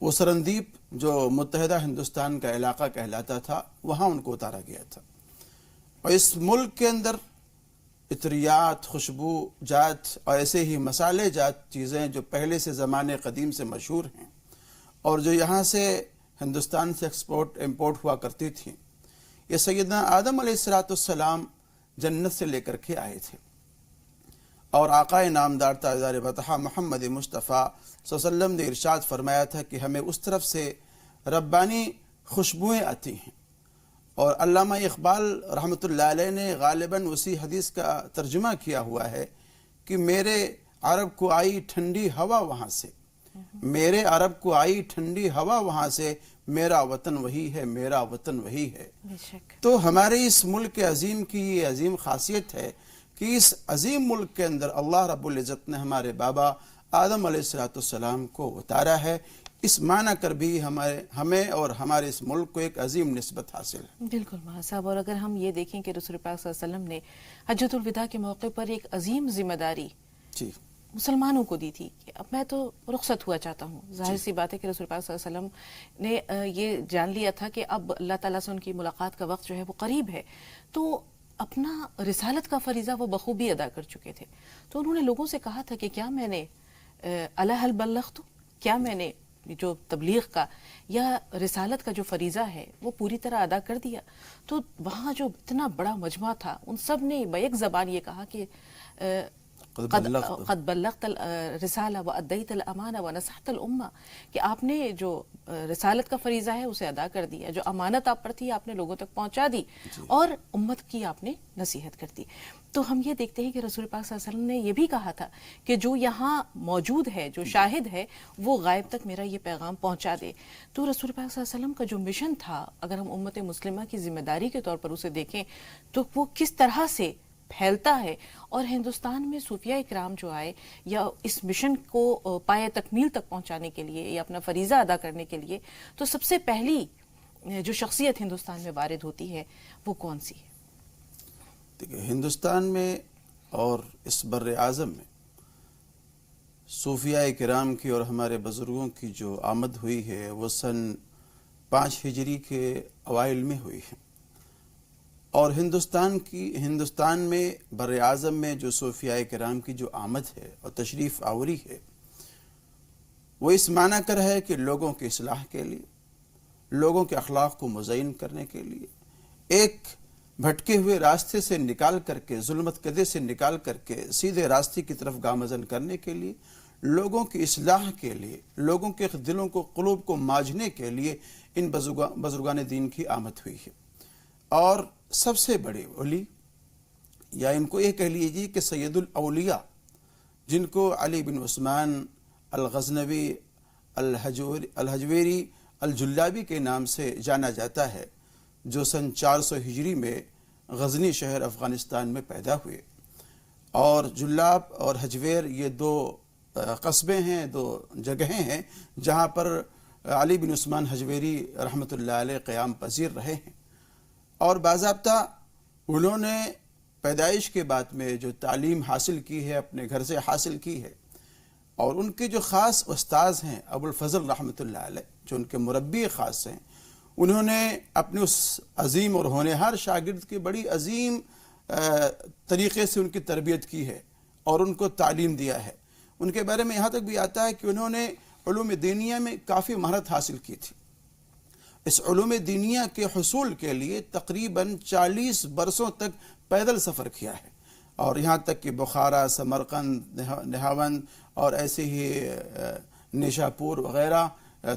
وہ سرندیپ جو متحدہ ہندوستان کا علاقہ کہلاتا تھا وہاں ان کو اتارا گیا تھا. اور اس ملک کے اندر عطریات، خوشبو جات اور ایسے ہی مسالے جات چیزیں جو پہلے سے زمانے قدیم سے مشہور ہیں اور جو یہاں سے ہندوستان سے ایکسپورٹ امپورٹ ہوا کرتی تھیں، یہ سیدنا آدم علیہ السلام جنت سے لے کر کے آئے تھے. اور آقائے نامدار تاجدار بطحہ محمد مصطفیٰ صلی اللہ علیہ وسلم نے ارشاد فرمایا تھا کہ ہمیں اس طرف سے ربانی خوشبوئیں آتی ہیں. اور علامہ اقبال رحمۃ اللہ علیہ نے غالباً اسی حدیث کا ترجمہ کیا ہوا ہے کہ میرے عرب کو آئی ٹھنڈی ہوا وہاں سے، میرے عرب کو آئی ٹھنڈی ہوا وہاں سے، میرا وطن وہی ہے، میرا وطن وہی ہے. تو ہمارے اس ملک عظیم کی یہ عظیم خاصیت ہے کہ اس عظیم ملک کے اندر اللہ رب العزت نے ہمارے بابا آدم علیہ السلام کو اتارا ہے. اس معنی کر بھی ہمیں اور ہمارے اس ملک کو ایک عظیم نسبت حاصل ہے. بالکل مہا صاحب. اور اگر ہم یہ دیکھیں کہ رسول پاک صلی اللہ علیہ وسلم نے حجۃ الوداع کے موقع پر ایک عظیم ذمہ داری مسلمانوں کو دی تھی کہ اب میں تو رخصت ہوا چاہتا ہوں. ظاہر سی بات ہے کہ رسول پاک صلی اللہ علیہ وسلم نے یہ جان لیا تھا کہ اب اللہ تعالیٰ سے ان کی ملاقات کا وقت جو ہے وہ قریب ہے، تو اپنا رسالت کا فریضہ وہ بخوبی ادا کر چکے تھے. تو انہوں نے لوگوں سے کہا تھا کہ کیا میں نے الا هل بلغت، کیا میں نے جو تبلیغ کا یا رسالت کا جو فریضہ ہے وہ پوری طرح ادا کر دیا. تو وہاں جو اتنا بڑا مجمع تھا ان سب نے بیک زبان یہ کہا کہ قد بلغت الرسالہ وادیت الامانہ ونصحت الامہ، کہ آپ نے جو رسالت کا فریضہ ہے اسے ادا کر دیا، جو امانت آپ پر تھی آپ نے لوگوں تک پہنچا دی اور امت کی آپ نے نصیحت کر دی. تو ہم یہ دیکھتے ہیں کہ رسول پاک صلی اللہ علیہ وسلم نے یہ بھی کہا تھا کہ جو یہاں موجود ہے، جو شاہد ہے، وہ غائب تک میرا یہ پیغام پہنچا دے. تو رسول پاک صلی اللہ علیہ وسلم کا جو مشن تھا، اگر ہم امت مسلمہ کی ذمہ داری کے طور پر اسے دیکھیں تو وہ کس طرح سے پھیلتا ہے. اور ہندوستان میں صوفیاء اکرام جو آئے یا اس مشن کو پائے تکمیل تک پہنچانے کے لیے یا اپنا فریضہ ادا کرنے کے لیے، تو سب سے پہلی جو شخصیت ہندوستان میں وارد ہوتی ہے وہ کون سی ہے؟ دیکھیں، ہندوستان میں اور اس بر اعظم میں صوفیاء کرام کی اور ہمارے بزرگوں کی جو آمد ہوئی ہے وہ سن 5 ہجری کے اوائل میں ہوئی ہے. اور ہندوستان میں بر اعظم میں جو صوفیاء کرام کی جو آمد ہے اور تشریف آوری ہے وہ اس معنی کر ہے کہ لوگوں کی اصلاح کے لیے، لوگوں کے اخلاق کو مزین کرنے کے لیے، ایک بھٹکے ہوئے راستے سے نکال کر کے، ظلمت کدے سے نکال کر کے سیدھے راستے کی طرف گامزن کرنے کے لیے، لوگوں کی اصلاح کے لیے، لوگوں کے دلوں کو، قلوب کو ماجنے کے لیے ان بزرگان دین کی آمد ہوئی ہے. اور سب سے بڑے ولی، یا ان کو یہ کہہ لیجیے کہ سید الاولیاء، جن کو علی بن عثمان الغزنوی الحجویری الجلابی کے نام سے جانا جاتا ہے، جو سن 400 ہجری میں غزنی شہر افغانستان میں پیدا ہوئے. اور جلاب اور حجویر یہ 2 قصبے ہیں، 2 جگہیں ہیں جہاں پر علی بن عثمان حجویری رحمۃ اللہ علیہ قیام پذیر رہے ہیں. اور باضابطہ انہوں نے پیدائش کے بعد میں جو تعلیم حاصل کی ہے اپنے گھر سے حاصل کی ہے. اور ان کے جو خاص استاذ ہیں ابو الفضل رحمۃ اللہ علیہ، جو ان کے مربی خاص ہیں، انہوں نے اپنے اس عظیم اور ہونہار شاگرد کی بڑی عظیم طریقے سے ان کی تربیت کی ہے اور ان کو تعلیم دیا ہے. ان کے بارے میں یہاں تک بھی آتا ہے کہ انہوں نے علوم دینیہ میں کافی مہارت حاصل کی تھی. اس علوم دینیہ کے حصول کے لیے تقریباً 40 برسوں تک پیدل سفر کیا ہے. اور یہاں تک کہ بخارا، سمرقند، نہاوند اور ایسے ہی نیشاپور وغیرہ،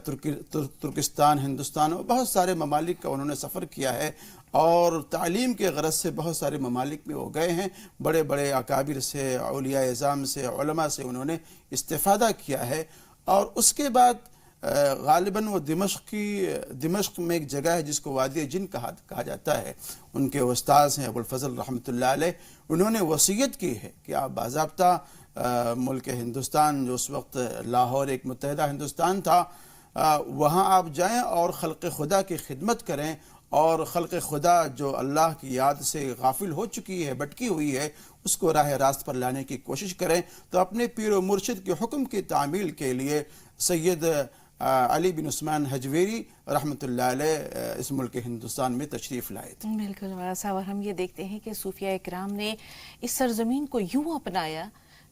ترکستان، ہندوستان اور بہت سارے ممالک کا انہوں نے سفر کیا ہے. اور تعلیم کے غرض سے بہت سارے ممالک میں وہ گئے ہیں. بڑے بڑے اکابر سے، اولیاء اعظام سے، علماء سے انہوں نے استفادہ کیا ہے. اور اس کے بعد غالباً وہ دمشق میں ایک جگہ ہے جس کو وادی جن کہا جاتا ہے، ان کے استاذ ہیں ابو الفضل رحمۃ اللہ علیہ. انہوں نے وصیت کی ہے کہ آپ باضابطہ ملک ہندوستان، جو اس وقت لاہور ایک متحدہ ہندوستان تھا، وہاں آپ جائیں اور خلق خدا کی خدمت کریں، اور خلق خدا جو اللہ کی یاد سے غافل ہو چکی ہے، بھٹکی ہوئی ہے، اس کو راہ راست پر لانے کی کوشش کریں. تو اپنے پیر و مرشد کے حکم کی تعمیل کے لیے سید علی بن عثمان حجویری رحمۃ اللہ علیہ اس ملک ہندوستان میں تشریف لائے تھے۔ بالکل مولانا صاحب، اور ہم یہ دیکھتے ہیں کہ صوفیاء کرام نے اس سرزمین کو یوں اپنایا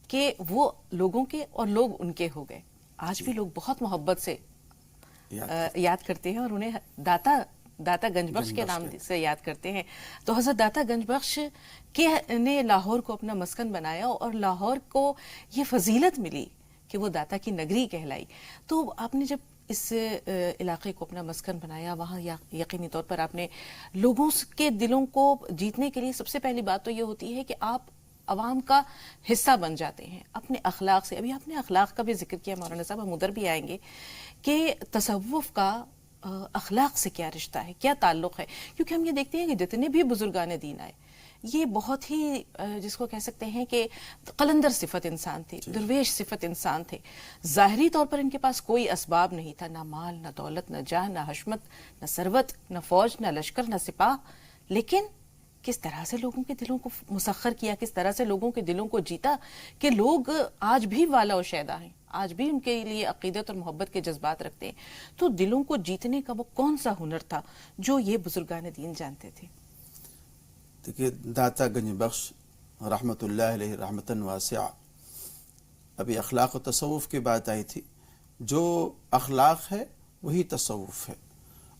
کہ وہ لوگوں کے اور لوگ ان کے ہو گئے۔ آج بھی لوگ بہت محبت سے یاد کرتے ہیں اور انہیں داتا گنج بخش کے نام سے یاد کرتے ہیں۔ تو حضرت داتا گنج بخش نے لاہور کو اپنا مسکن بنایا اور لاہور کو یہ فضیلت ملی کہ وہ داتا کی نگری کہلائی۔ تو آپ نے جب اس علاقے کو اپنا مسکن بنایا، وہاں یقینی طور پر آپ نے لوگوں کے دلوں کو جیتنے کے لیے سب سے پہلی بات تو یہ ہوتی ہے کہ آپ عوام کا حصہ بن جاتے ہیں اپنے اخلاق سے۔ ابھی آپ نے اخلاق کا بھی ذکر کیا مولانا صاحب، ہم ادھر بھی آئیں گے کہ تصوف کا اخلاق سے کیا رشتہ ہے، کیا تعلق ہے، کیونکہ ہم یہ دیکھتے ہیں کہ جتنے بھی بزرگان دین آئے یہ بہت ہی جس کو کہہ سکتے ہیں کہ قلندر صفت انسان تھے، درویش صفت انسان تھے۔ ظاہری طور پر ان کے پاس کوئی اسباب نہیں تھا، نہ مال، نہ دولت، نہ جاہ، نہ حشمت، نہ ثروت، نہ فوج، نہ لشکر، نہ سپاہ، لیکن کس طرح سے لوگوں کے دلوں کو مسخر کیا، کس طرح سے لوگوں کے دلوں کو جیتا کہ لوگ آج بھی والا و شیدا ہیں، آج بھی ان کے لیے عقیدت اور محبت کے جذبات رکھتے ہیں۔ تو دلوں کو جیتنے کا وہ کون سا ہنر تھا جو یہ بزرگان دین جانتے تھے؟ دیکھیے، داتا گنج بخش رحمۃ اللہ علیہ رحمتاً واسعہ، ابھی اخلاق و تصوف کی بات آئی تھی، جو اخلاق ہے وہی تصوف ہے۔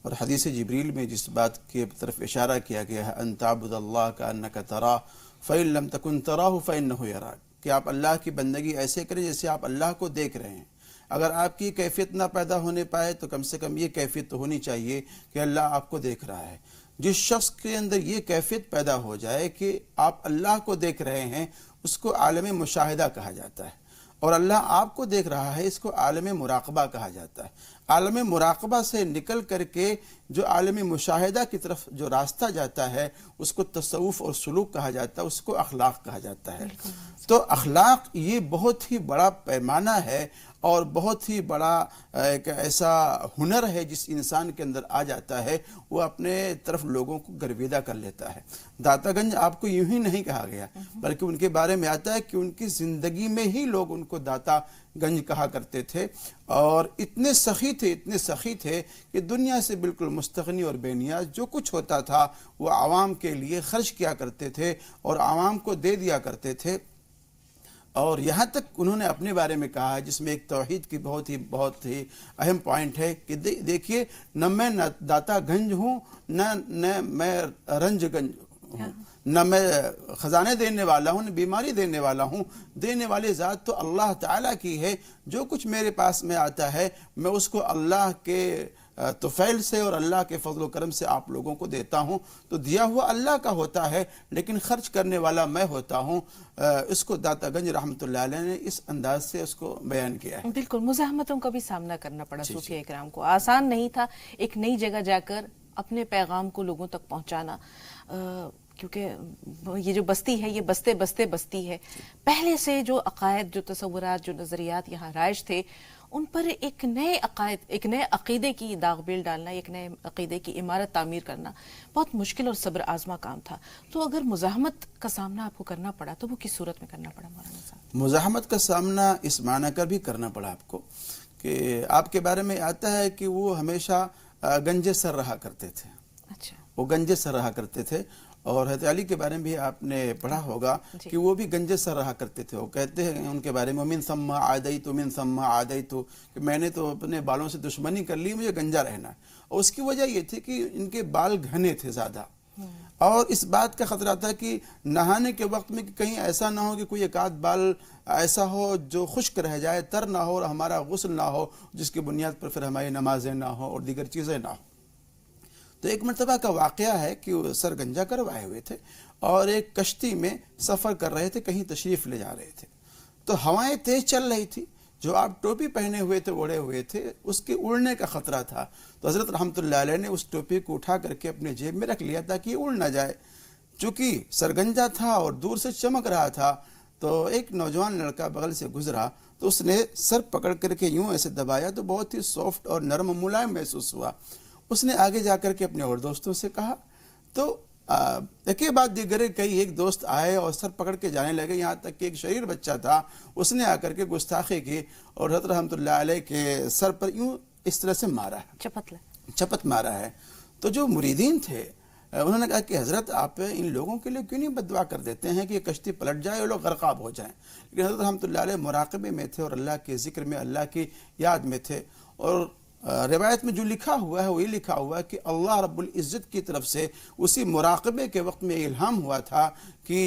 اور حدیث جبریل میں جس بات کی طرف اشارہ کیا گیا ہے، ان تعبد اللہ کأنک تراہ فإن لم تکن تراہ فإنہ یراک، کہ آپ اللہ کی بندگی ایسے کریں جیسے آپ اللہ کو دیکھ رہے ہیں۔ اگر آپ کی کیفیت نہ پیدا ہونے پائے تو کم سے کم یہ کیفیت تو ہونی چاہیے کہ اللہ آپ کو دیکھ رہا ہے۔ جس شخص کے اندر یہ کیفیت پیدا ہو جائے کہ آپ اللہ کو دیکھ رہے ہیں، اس کو عالم مشاہدہ کہا جاتا ہے، اور اللہ آپ کو دیکھ رہا ہے، اس کو عالم مراقبہ کہا جاتا ہے۔ عالم مراقبہ سے نکل کر کے جو عالم مشاہدہ کی طرف جو راستہ جاتا ہے اس کو تصوف اور سلوک کہا جاتا ہے، اس کو اخلاق کہا جاتا ہے۔ تو اخلاق یہ بہت ہی بڑا پیمانہ ہے اور بہت ہی بڑا ایک ایسا ہنر ہے جس انسان کے اندر آ جاتا ہے، وہ اپنے طرف لوگوں کو گرویدہ کر لیتا ہے۔ داتا گنج آپ کو یوں ہی نہیں کہا گیا، بلکہ ان کے بارے میں آتا ہے کہ ان کی زندگی میں ہی لوگ ان کو داتا گنج کہا کرتے تھے، اور اتنے سخی تھے کہ دنیا سے بالکل مستغنی اور بے نیاز، جو کچھ ہوتا تھا وہ عوام کے لیے خرچ کیا کرتے تھے اور عوام کو دے دیا کرتے تھے۔ اور یہاں تک انہوں نے اپنے بارے میں کہا ہے، جس میں ایک توحید کی بہت ہی اہم پوائنٹ ہے کہ دیکھیے، نہ میں داتا گنج ہوں، نہ میں رنج گنج ہوں، نہ میں خزانے دینے والا ہوں، نہ بیماری دینے والا ہوں۔ دینے والی ذات تو اللہ تعالیٰ کی ہے۔ جو کچھ میرے پاس میں آتا ہے میں اس کو اللہ کے طفیل سے اور اللہ کے فضل و کرم سے آپ لوگوں کو دیتا ہوں۔ تو دیا ہوا اللہ کا ہوتا ہے، لیکن خرچ کرنے والا میں ہوتا ہوں۔ اس کو داتا گنج رحمۃ اللہ علیہ نے اس انداز سے اس کو بیان کیا ہے۔ بالکل، مزاحمتوں کا بھی سامنا کرنا پڑا صوفیاء اکرام کو، آسان نہیں تھا ایک نئی جگہ جا کر اپنے پیغام کو لوگوں تک پہنچانا، کیونکہ یہ جو بستی ہے یہ بستے بستی ہے۔ پہلے سے جو عقائد، جو تصورات، جو نظریات یہاں رائج تھے، ان پر ایک نئے عقائد، ایک نئے عقیدے کی داغ بیل ڈالنا، ایک نئے عقیدے کی عمارت تعمیر کرنا بہت مشکل اور صبر آزما کام تھا۔ تو اگر مزاحمت کا سامنا آپ کو کرنا پڑا تو وہ کس صورت میں کرنا پڑا مولانا صاحب؟ مزاحمت کا سامنا اس معنی کر بھی کرنا پڑا آپ کو کہ آپ کے بارے میں آتا ہے کہ وہ ہمیشہ گنجے سر رہا کرتے تھے۔ اچھا، وہ گنجے سر رہا کرتے تھے، اور حضرت علی کے بارے میں بھی آپ نے پڑھا ہوگا کہ وہ بھی گنجے سر رہا کرتے تھے۔ وہ کہتے ہیں ان کے بارے میں من ثم عادیت من ثم عادیت، کہ میں نے تو اپنے بالوں سے دشمنی کر لی، مجھے گنجا رہنا ہے۔ اور اس کی وجہ یہ تھی کہ ان کے بال گھنے تھے زیادہ، اور اس بات کا خطرہ تھا کہ نہانے کے وقت میں کہیں ایسا نہ ہو کہ کوئی ایک آدھ بال ایسا ہو جو خشک رہ جائے، تر نہ ہو اور ہمارا غسل نہ ہو، جس کی بنیاد پر پھر ہماری نمازیں نہ ہوں اور دیگر چیزیں نہ ہوں۔ تو ایک مرتبہ کا واقعہ ہے کہ وہ سر گنجا کروائے ہوئے تھے اور ایک کشتی میں سفر کر رہے تھے، کہیں تشریف لے جا رہے تھے، تو ہوائیں تیز چل رہی تھی۔ جو آپ ٹوپی پہنے ہوئے تھے، اوڑھے ہوئے تھے، اس کے اڑنے کا خطرہ تھا، تو حضرت رحمۃ اللہ علیہ نے اس ٹوپی کو اٹھا کر کے اپنے جیب میں رکھ لیا تاکہ یہ اڑ نہ جائے۔ چونکہ سرگنجا تھا اور دور سے چمک رہا تھا، تو ایک نوجوان لڑکا بغل سے گزرا تو اس نے سر پکڑ کر کے یوں ایسے دبایا تو بہت ہی سافٹ اور نرم و ملائم محسوس ہوا۔ اس نے آگے جا کر کے اپنے اور دوستوں سے کہا، تو ایک بعد دیگر کئی ایک دوست آئے اور سر پکڑ کے جانے لگے، یہاں تک کہ ایک شریر بچہ تھا، اس نے آ کر کے گستاخی کی اور حضرت رحمۃ اللہ علیہ کے سر پر یوں اس طرح سے مارا ہے، چپت مارا ہے۔ تو جو مریدین تھے انہوں نے کہا کہ حضرت آپ ان لوگوں کے لیے کیوں نہیں بد دعا کر دیتے ہیں کہ یہ کشتی پلٹ جائے اور لوگ غرقاب ہو جائیں؟ لیکن حضرت رحمۃ اللہ علیہ مراقبے میں تھے اور اللہ کے ذکر میں، اللہ کی یاد میں تھے، اور روایت میں جو لکھا ہوا ہے وہ یہ لکھا ہوا ہے کہ اللہ رب العزت کی طرف سے اسی مراقبے کے وقت میں الہام ہوا تھا کہ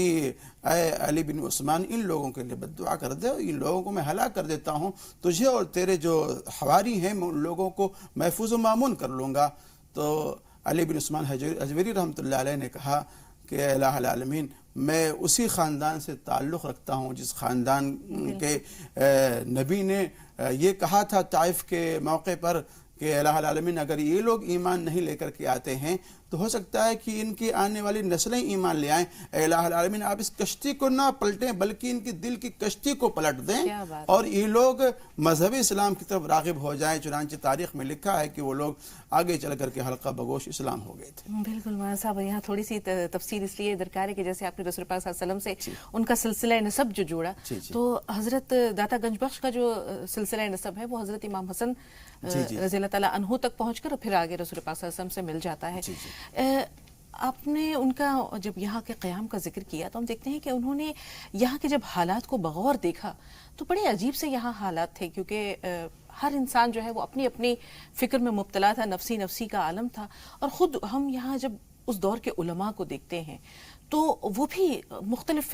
اے علی بن عثمان ان لوگوں کے لیے بد دعا کر دے، ان لوگوں کو میں ہلاک کر دیتا ہوں، تجھے اور تیرے جو حواری ہیں میں ان لوگوں کو محفوظ و مامون کر لوں گا۔ تو علی بن عثمان حجویری رحمۃ اللہ علیہ نے کہا کہ اے الہ العالمین، میں اسی خاندان سے تعلق رکھتا ہوں جس خاندان کے نبی نے یہ کہا تھا طائف کے موقع پر کہ الہ العالمین اگر یہ لوگ ایمان نہیں لے کر کے آتے ہیں تو ہو سکتا ہے کہ ان کی آنے والی نسلیں ایمان لے آئیں، اے الہ العالمین آپ اس کشتی کو نہ پلٹیں بلکہ ان کی دل کی کشتی کو پلٹ دیں اور یہ لوگ مذہب اسلام کی طرف راغب ہو جائیں۔ چنانچہ تاریخ میں لکھا ہے کہ وہ لوگ آگے چل کر کے حلقہ بگوش اسلام ہو گئے تھے۔ بالکل مولانا صاحب، یہاں تھوڑی سی تفصیل اس لیے درکار ہے کہ جیسے آپ نے رسول پاک صلی اللہ علیہ وسلم سے ان کا سلسلہ نسب جو جوڑا، تو حضرت داتا گنج بخش کا جو سلسلہ نسب ہے وہ حضرت امام حسن رضی اللہ تعالیٰ عنہ تک پہنچ کر پھر آگے رسول پاک صلی اللہ علیہ وسلم سے مل جاتا ہے۔ آپ نے ان کا جب یہاں کے قیام کا ذکر کیا تو ہم دیکھتے ہیں کہ انہوں نے یہاں کے جب حالات کو بغور دیکھا تو بڑے عجیب سے یہاں حالات تھے، کیونکہ ہر انسان جو ہے وہ اپنی اپنی فکر میں مبتلا تھا، نفسی کا عالم تھا، اور خود ہم یہاں جب اس دور کے علماء کو دیکھتے ہیں تو وہ بھی مختلف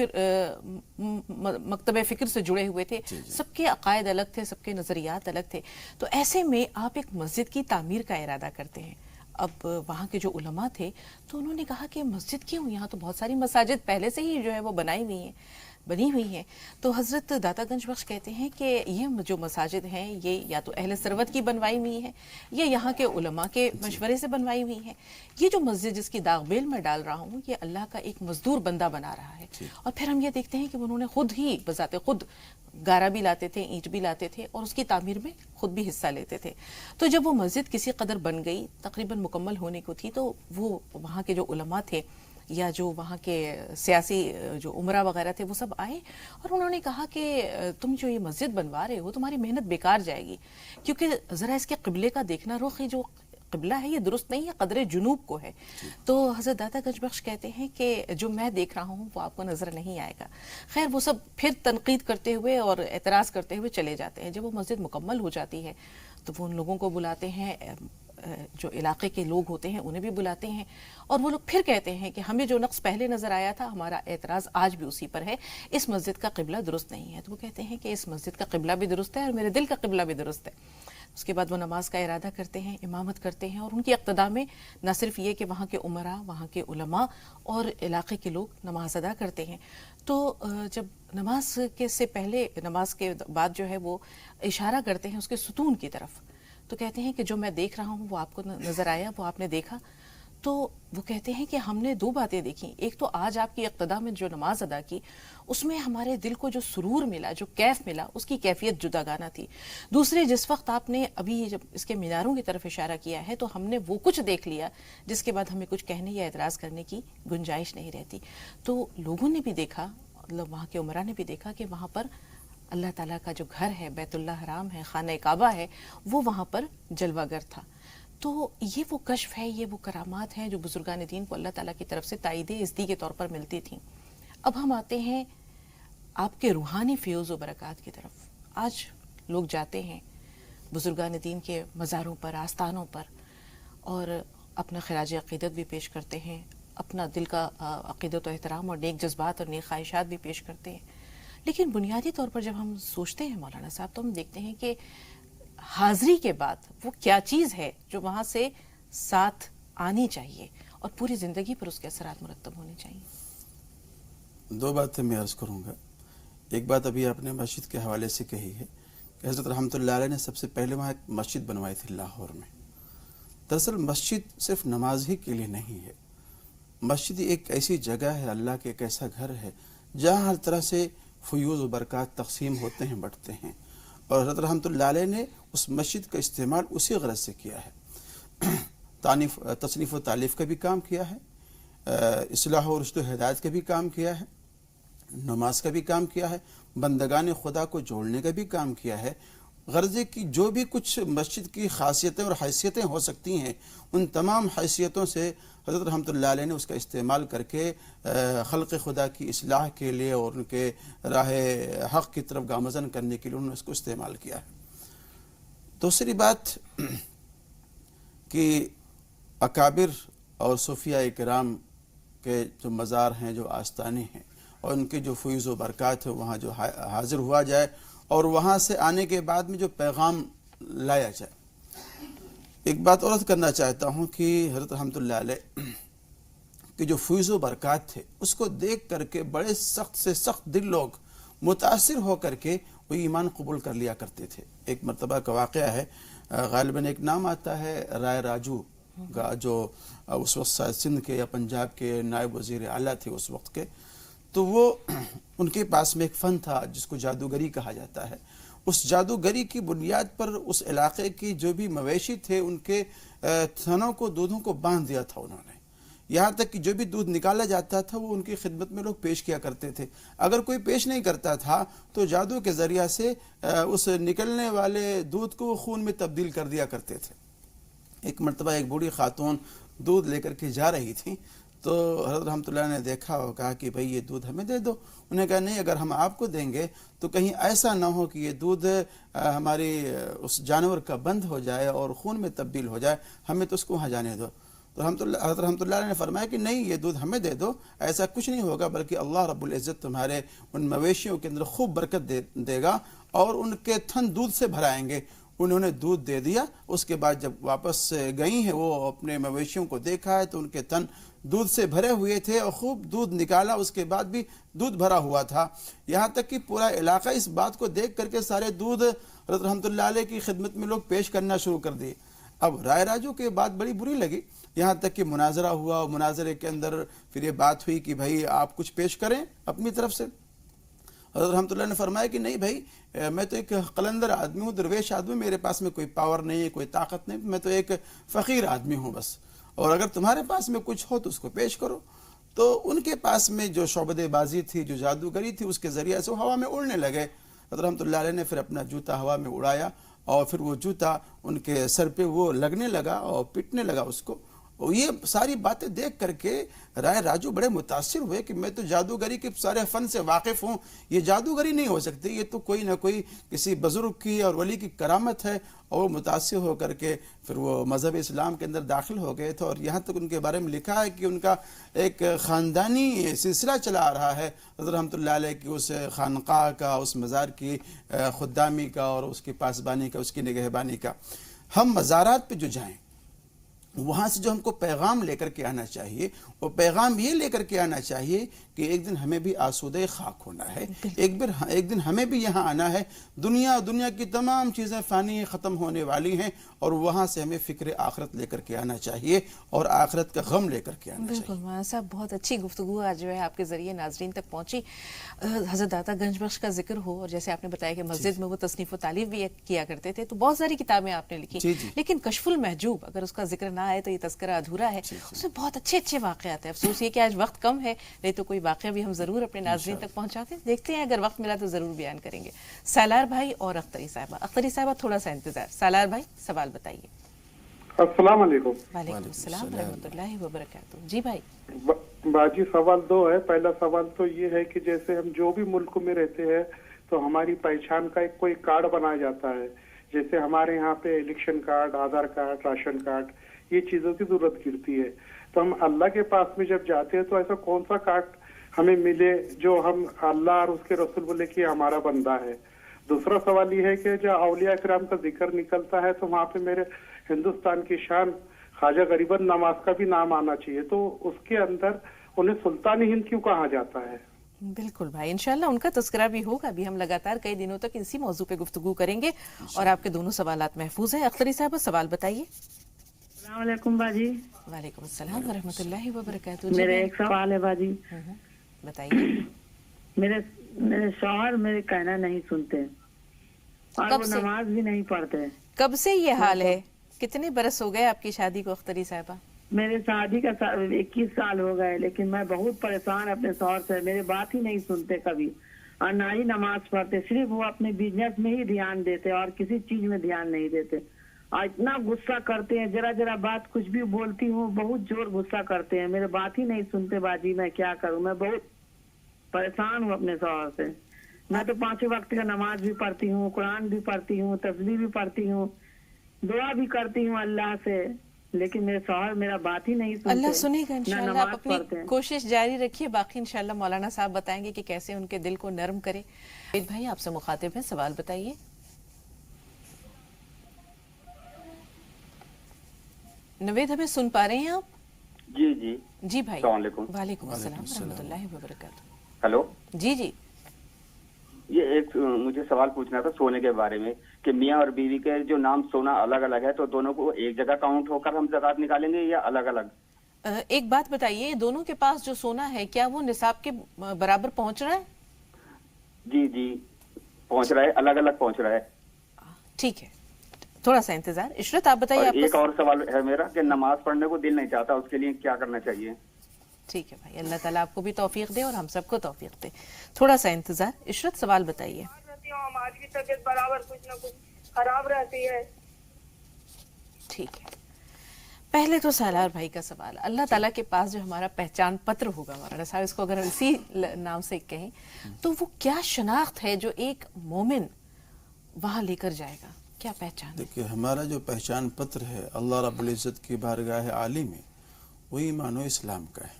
مکتب فکر سے جڑے ہوئے تھے، سب کے عقائد الگ تھے، سب کے نظریات الگ تھے۔ تو ایسے میں آپ ایک مسجد کی تعمیر کا ارادہ کرتے ہیں۔ اب وہاں کے جو علماء تھے تو انہوں نے کہا کہ مسجد کیوں، یہاں تو بہت ساری مساجد پہلے سے ہی جو ہے وہ بنی ہوئی ہیں۔ تو حضرت داتا گنج بخش کہتے ہیں کہ یہ جو مساجد ہیں یہ یا تو اہل ثروت کی بنوائی ہوئی ہے یا یہاں کے علماء کے مشورے سے بنوائی ہوئی ہے۔ یہ جو مسجد جس کی داغ بیل میں ڈال رہا ہوں یہ اللہ کا ایک مزدور بندہ بنا رہا ہے۔ اور پھر ہم یہ دیکھتے ہیں کہ انہوں نے خود ہی بذات خود گارا بھی لاتے تھے، اینٹ بھی لاتے تھے اور اس کی تعمیر میں خود بھی حصہ لیتے تھے۔ تو جب وہ مسجد کسی قدر بن گئی، تقریباً مکمل ہونے کو تھی، تو وہ وہاں کے جو علماء تھے یا جو وہاں کے سیاسی جو عمرہ وغیرہ تھے وہ سب آئے اور انہوں نے کہا کہ تم جو یہ مسجد بنوا رہے ہو تمہاری محنت بیکار جائے گی، کیونکہ ذرا اس کے قبلے کا دیکھنا، رخ جو قبلہ ہے یہ درست نہیں ہے، قدر جنوب کو ہے۔ تو حضرت داتا گنج بخش کہتے ہیں کہ جو میں دیکھ رہا ہوں وہ آپ کو نظر نہیں آئے گا۔ خیر وہ سب پھر تنقید کرتے ہوئے اور اعتراض کرتے ہوئے چلے جاتے ہیں۔ جب وہ مسجد مکمل ہو جاتی ہے تو وہ ان لوگوں کو بلاتے ہیں، جو علاقے کے لوگ ہوتے ہیں انہیں بھی بلاتے ہیں، اور وہ لوگ پھر کہتے ہیں کہ ہمیں جو نقص پہلے نظر آیا تھا ہمارا اعتراض آج بھی اسی پر ہے، اس مسجد کا قبلہ درست نہیں ہے۔ تو وہ کہتے ہیں کہ اس مسجد کا قبلہ بھی درست ہے اور میرے دل کا قبلہ بھی درست ہے۔ اس کے بعد وہ نماز کا ارادہ کرتے ہیں، امامت کرتے ہیں، اور ان کی اقتداء میں نہ صرف یہ کہ وہاں کے عمراء، وہاں کے علماء اور علاقے کے لوگ نماز ادا کرتے ہیں۔ تو جب نماز کے سے پہلے، نماز کے بعد جو ہے وہ اشارہ کرتے ہیں اس کے ستون کی طرف، تو کہتے ہیں کہ جو میں دیکھ رہا ہوں وہ آپ کو نظر آیا، وہ آپ نے دیکھا؟ تو وہ کہتے ہیں کہ ہم نے دو باتیں دیکھیں، ایک تو آج آپ کی اقتداء میں جو نماز ادا کی اس میں ہمارے دل کو جو سرور ملا، جو کیف ملا، اس کی کیفیت جداگانہ تھی۔ دوسرے جس وقت آپ نے ابھی جب اس کے میناروں کی طرف اشارہ کیا ہے تو ہم نے وہ کچھ دیکھ لیا جس کے بعد ہمیں کچھ کہنے یا اعتراض کرنے کی گنجائش نہیں رہتی۔ تو لوگوں نے بھی دیکھا، مطلب وہاں کے عمراء نے بھی دیکھا کہ وہاں پر اللہ تعالیٰ کا جو گھر ہے، بیت اللہ حرام ہے، خانہ کعبہ ہے، وہ وہاں پر جلوہ گر تھا۔ تو یہ وہ کشف ہے، یہ وہ کرامات ہیں جو بزرگان دین کو اللہ تعالیٰ کی طرف سے تائید ازدی کے طور پر ملتی تھیں۔ اب ہم آتے ہیں آپ کے روحانی فیوز و برکات کی طرف۔ آج لوگ جاتے ہیں بزرگان دین کے مزاروں پر، آستانوں پر، اور اپنا خراج عقیدت بھی پیش کرتے ہیں، اپنا دل کا عقیدت و احترام اور نیک جذبات اور نیک خواہشات بھی پیش کرتے ہیں۔ لیکن بنیادی طور پر جب ہم سوچتے ہیں مولانا صاحب تو ہم دیکھتے ہیں کہ حاضری کے بعد وہ کیا چیز ہے جو وہاں سے ساتھ آنی چاہیے اور پوری زندگی پر اس کے اثرات مرتب ہونے چاہیے۔ دو باتیں میں عرض کروں گا۔ ایک بات ابھی آپ نے مسجد کے حوالے سے کہی ہے کہ حضرت رحمۃ اللہ علیہ نے سب سے پہلے وہاں ایک مسجد بنوائی تھی لاہور میں۔ دراصل مسجد صرف نماز ہی کے لیے نہیں ہے، مسجد ایک ایسی جگہ ہے، اللہ کے ایک ایسا گھر ہے جہاں ہر طرح سے فیوز و برکات تقسیم ہوتے ہیں، بڑھتے ہیں، اور حضرت رحمۃ اللہ علیہ نے اس مسجد کا استعمال اسی غرض سے کیا ہے۔ تصنیف و تالیف کا بھی کام کیا ہے، اصلاح و رشد و ہدایت کا بھی کام کیا ہے، نماز کا بھی کام کیا ہے، بندگان خدا کو جوڑنے کا بھی کام کیا ہے، غرضے کی جو بھی کچھ مسجد کی خاصیتیں اور حیثیتیں ہو سکتی ہیں ان تمام حیثیتوں سے حضرت رحمۃ اللہ علیہ نے اس کا استعمال کر کے خلق خدا کی اصلاح کے لیے اور ان کے راہ حق کی طرف گامزن کرنے کے لیے انہوں نے اس کو استعمال کیا ہے۔ دوسری بات کہ اکابر اور صوفیاء کرام کے جو مزار ہیں، جو آستانے ہیں اور ان کے جو فیض و برکات ہے وہاں جو حاضر ہوا جائے اور وہاں سے آنے کے بعد میں جو پیغام لایا جائے۔ ایک بات اور عرض کرنا چاہتا ہوں کہ حضرت رحمۃ اللہ علیہ کے جو فیض و برکات تھے اس کو دیکھ کر کے بڑے سخت سے سخت دل لوگ متاثر ہو کر کے وہ ایمان قبول کر لیا کرتے تھے۔ ایک مرتبہ کا واقعہ ہے، غالباً ایک نام آتا ہے رائے راجو کا، جو اس وقت سندھ کے یا پنجاب کے نائب وزیر اعلیٰ تھے اس وقت کے، تو وہ ان کے پاس میں ایک فن تھا جس کو جادوگری کہا جاتا ہے۔ اس جادوگری کی بنیاد پر اس علاقے کی جو بھی مویشی تھے ان کے تھنوں کو، دودھوں کو باندھ دیا تھا انہوں نے، یہاں تک کہ جو بھی دودھ نکالا جاتا تھا وہ ان کی خدمت میں لوگ پیش کیا کرتے تھے۔ اگر کوئی پیش نہیں کرتا تھا تو جادو کے ذریعہ سے اس نکلنے والے دودھ کو خون میں تبدیل کر دیا کرتے تھے۔ ایک مرتبہ ایک بوڑھی خاتون دودھ لے کر کے جا رہی تھی تو حضرت رحمۃ اللہ نے دیکھا اور کہا کہ بھئی یہ دودھ ہمیں دے دو۔ انہیں کہا نہیں، اگر ہم آپ کو دیں گے تو کہیں ایسا نہ ہو کہ یہ دودھ ہماری اس جانور کا بند ہو جائے اور خون میں تبدیل ہو جائے، ہمیں تو اس کو وہاں جانے دو۔ تو حضرت رحمۃ اللہ نے فرمایا کہ نہیں، یہ دودھ ہمیں دے دو، ایسا کچھ نہیں ہوگا، بلکہ اللہ رب العزت تمہارے ان مویشیوں کے اندر خوب برکت دے گا اور ان کے تھن دودھ سے بھرائیں گے۔ انہوں نے دودھ دے دیا۔ اس کے بعد جب واپس گئی ہیں وہ اپنے مویشیوں کو دیکھا ہے تو ان کے تن دودھ سے بھرے ہوئے تھے اور خوب دودھ نکالا، اس کے بعد بھی دودھ بھرا ہوا تھا، یہاں تک کہ پورا علاقہ اس بات کو دیکھ کر کے سارے دودھ حضرت رحمۃ اللہ علیہ کی خدمت میں لوگ پیش کرنا شروع کر دیے۔ اب رائے راجو کے بات بڑی بری لگی، یہاں تک کہ مناظرہ ہوا اور مناظرے کے اندر پھر یہ بات ہوئی کہ بھائی آپ کچھ پیش کریں اپنی طرف سے۔ حضرت رحمۃ اللہ نے فرمایا کہ نہیں بھائی، میں تو ایک قلندر آدمی ہوں، درویش آدمی، میرے پاس میں کوئی پاور نہیں ہے، کوئی طاقت نہیں، میں تو ایک فقیر آدمی ہوں بس، اور اگر تمہارے پاس میں کچھ ہو تو اس کو پیش کرو۔ تو ان کے پاس میں جو شعبدے بازی تھی، جو جادوگری تھی، اس کے ذریعے سے وہ ہوا میں اڑنے لگے۔ حضرت رحمۃ اللہ علیہ نے پھر اپنا جوتا ہوا میں اڑایا اور پھر وہ جوتا ان کے سر پہ وہ لگنے لگا اور پٹنے لگا اس کو۔ اور یہ ساری باتیں دیکھ کر کے رائے راجو بڑے متاثر ہوئے کہ میں تو جادوگری کے سارے فن سے واقف ہوں، یہ جادوگری نہیں ہو سکتی، یہ تو کوئی نہ کوئی کسی بزرگ کی اور ولی کی کرامت ہے۔ اور وہ متاثر ہو کر کے پھر وہ مذہب اسلام کے اندر داخل ہو گئے تھے، اور یہاں تک ان کے بارے میں لکھا ہے کہ ان کا ایک خاندانی سلسلہ چلا آ رہا ہے حضرت رحمۃ اللہ علیہ کی اس خانقاہ کا، اس مزار کی خدامی کا اور اس کی پاسبانی کا، اس کی نگہبانی کا۔ ہم مزارات پہ جو جائیں وہاں سے جو ہم کو پیغام لے کر کے آنا چاہیے، وہ پیغام یہ لے کر کے آنا چاہیے کہ ایک دن ہمیں بھی آسودہ خاک ہونا ہے، ایک دن ہمیں بھی یہاں آنا ہے، دنیا کی تمام چیزیں فانی ختم ہونے والی ہیں، اور وہاں سے ہمیں فکر آخرت لے کر کے آنا چاہیے اور آخرت کا غم لے کر کے آنا چاہیے۔ بالکل مولانا صاحب، بہت اچھی گفتگو آج جو ہے آپ کے ذریعے ناظرین تک پہنچی۔ حضرت داتا گنج بخش کا ذکر ہو، اور جیسے آپ نے بتایا کہ مسجد میں وہ تصنیف و تعلیف بھی کیا کرتے تھے، تو بہت ساری کتابیں آپ نے لکھی، لیکن کشف المحجوب اگر اس کا ذکر نہ آئے تو یہ تذکرہ ادھورا ہے۔ اس میں بہت اچھے اچھے واقعات ہیں۔ افسوس یہ کہ آج وقت کم ہے، نہیں تو کوئی واقعہ بھی ہم ضرور اپنے ناظرین تک پہنچاتے ہیں، دیکھتے ہیں اگر وقت ملا تو ضرور بیان کریں گے۔ سالار بھائی اور اختری صاحبہ تھوڑا سا انتظار۔ سالار بھائی سوال بتائیے۔ السلام علیکم۔ وعلیکم السلام ورحمۃ اللہ وبرکاتہ۔ جی بھائی۔ باجی سوال دو ہے۔ پہلا سوال تو یہ ہے کہ جیسے ہم جو بھی ملک میں رہتے ہیں تو ہماری پہچان کا ایک کوئی کارڈ بنایا جاتا ہے، جیسے ہمارے یہاں پہ election card, Aadhaar card, ration card, یہ چیزوں کی ضرورت گرتی ہے، تو ہم اللہ کے پاس میں جب جاتے ہیں تو ایسا کون سا کارڈ ہمیں ملے جو ہم اللہ اور اس کے رسول بولے کہ ہمارا بندہ ہے۔ دوسرا سوال یہ ہے کہ جو اولیاء کرام کا ذکر نکلتا ہے تو وہاں پہ میرے ہندوستان کی شان خواجہ غریب نواز کا بھی نام آنا چاہیے، تو اس کے اندر انہیں سلطان ہند کیوں کہا جاتا ہے؟ بالکل بھائی، انشاءاللہ ان کا تذکرہ بھی ہوگا۔ ابھی ہم لگاتار کئی دنوں تک اسی موضوع پہ گفتگو کریں گے، اور آپ کے دونوں سوالات محفوظ ہیں۔ اختری صاحبہ سوال بتائیے۔ السلام علیکم باجی۔ وعلیکم السلام ورحمۃ اللہ وبرکاتہ۔ میرے ایک سوال ہے باجی۔ بتائیے۔ میرے شوہر میرے کہنا نہیں سنتے اور وہ نماز بھی نہیں پڑھتے۔ کب سے یہ حال ہے؟ کتنے برس ہو گئے آپ کی شادی کو اختری صاحبہ؟ میرے شادی کا 21 سال ہو گئے، لیکن میں بہت پریشان اپنے شوہر سے، میرے بات ہی نہیں سنتے کبھی، اور نہ ہی نماز پڑھتے، صرف وہ اپنے بزنس میں ہی دھیان دیتے اور کسی چیز میں دھیان نہیں دیتے، اور اتنا غصہ کرتے ہیں، ذرا ذرا بات کچھ بھی بولتی ہوں بہت زور غصہ کرتے ہیں، میرے بات ہی نہیں سنتے باجی، میں کیا کروں، میں بہت پریشان ہوں اپنے شوہر سے۔ میں تو 5 وقت کا نماز بھی پڑھتی ہوں، قرآن بھی پڑھتی ہوں، تسبیح بھی پڑھتی ہوں، دعا بھی کرتی ہوں اللہ سے، لیکن میرے شوہر میرا بات ہی نہیں سنتے، اللہ سنے گا نہ انشاءاللہ. آپ نماز اپنی پڑھتے ہیں۔ کوشش جاری رکھیے، باقی انشاءاللہ مولانا صاحب بتائیں گے کہ کیسے ان کے دل کو نرم کرے. نوید بھائی آپ سے مخاطب ہیں، سوال بتائیے. نوید ہمیں سن پا رہے ہیں آپ؟ جی جی جی بھائی. السلام علیکم. وعلیکم السلام ورحمۃ اللہ وبرکاتہ. ہلو. جی جی. یہ ایک مجھے سوال پوچھنا تھا سونے کے بارے میں کہ میاں اور بیوی کے جو نام سونا الگ الگ ہے تو دونوں کو ایک جگہ کاؤنٹ ہو کر ہم زکوٰۃ نکالیں گے یا الگ الگ؟ ایک بات بتائیے، دونوں کے پاس جو سونا ہے کیا وہ نصاب کے برابر پہنچ رہا ہے؟ جی جی پہنچ رہا ہے، الگ الگ پہنچ رہا ہے. ٹھیک ہے، تھوڑا سا انتظار. عشرت آپ بتائیے. اور ایک اور سوال ہے میرا کہ نماز پڑھنے کو دل نہیں چاہتا، اس کے لیے کیا کرنا چاہیے؟ ٹھیک ہے بھائی، اللہ تعالیٰ آپ کو بھی توفیق دے اور ہم سب کو توفیق دے. تھوڑا سا انتظار. عشرت سوال بتائیے. ہماری بھی طبیعت برابر کچھ نہ کچھ خراب رہتی ہے. ٹھیک ہے، پہلے تو سالار بھائی کا سوال، اللہ تعالیٰ کے پاس جو ہمارا پہچان پتر ہوگا، مولانا صاحب اس کو اگر اسی نام سے کہیں تو وہ کیا شناخت ہے جو ایک مومن وہاں لے کر جائے گا؟ کیا پہچان؟ دیکھیے، ہمارا جو پہچان پتر ہے اللہ رب العزت کی بارگاہ عالی میں، وہ ایمان و اسلام کا ہے.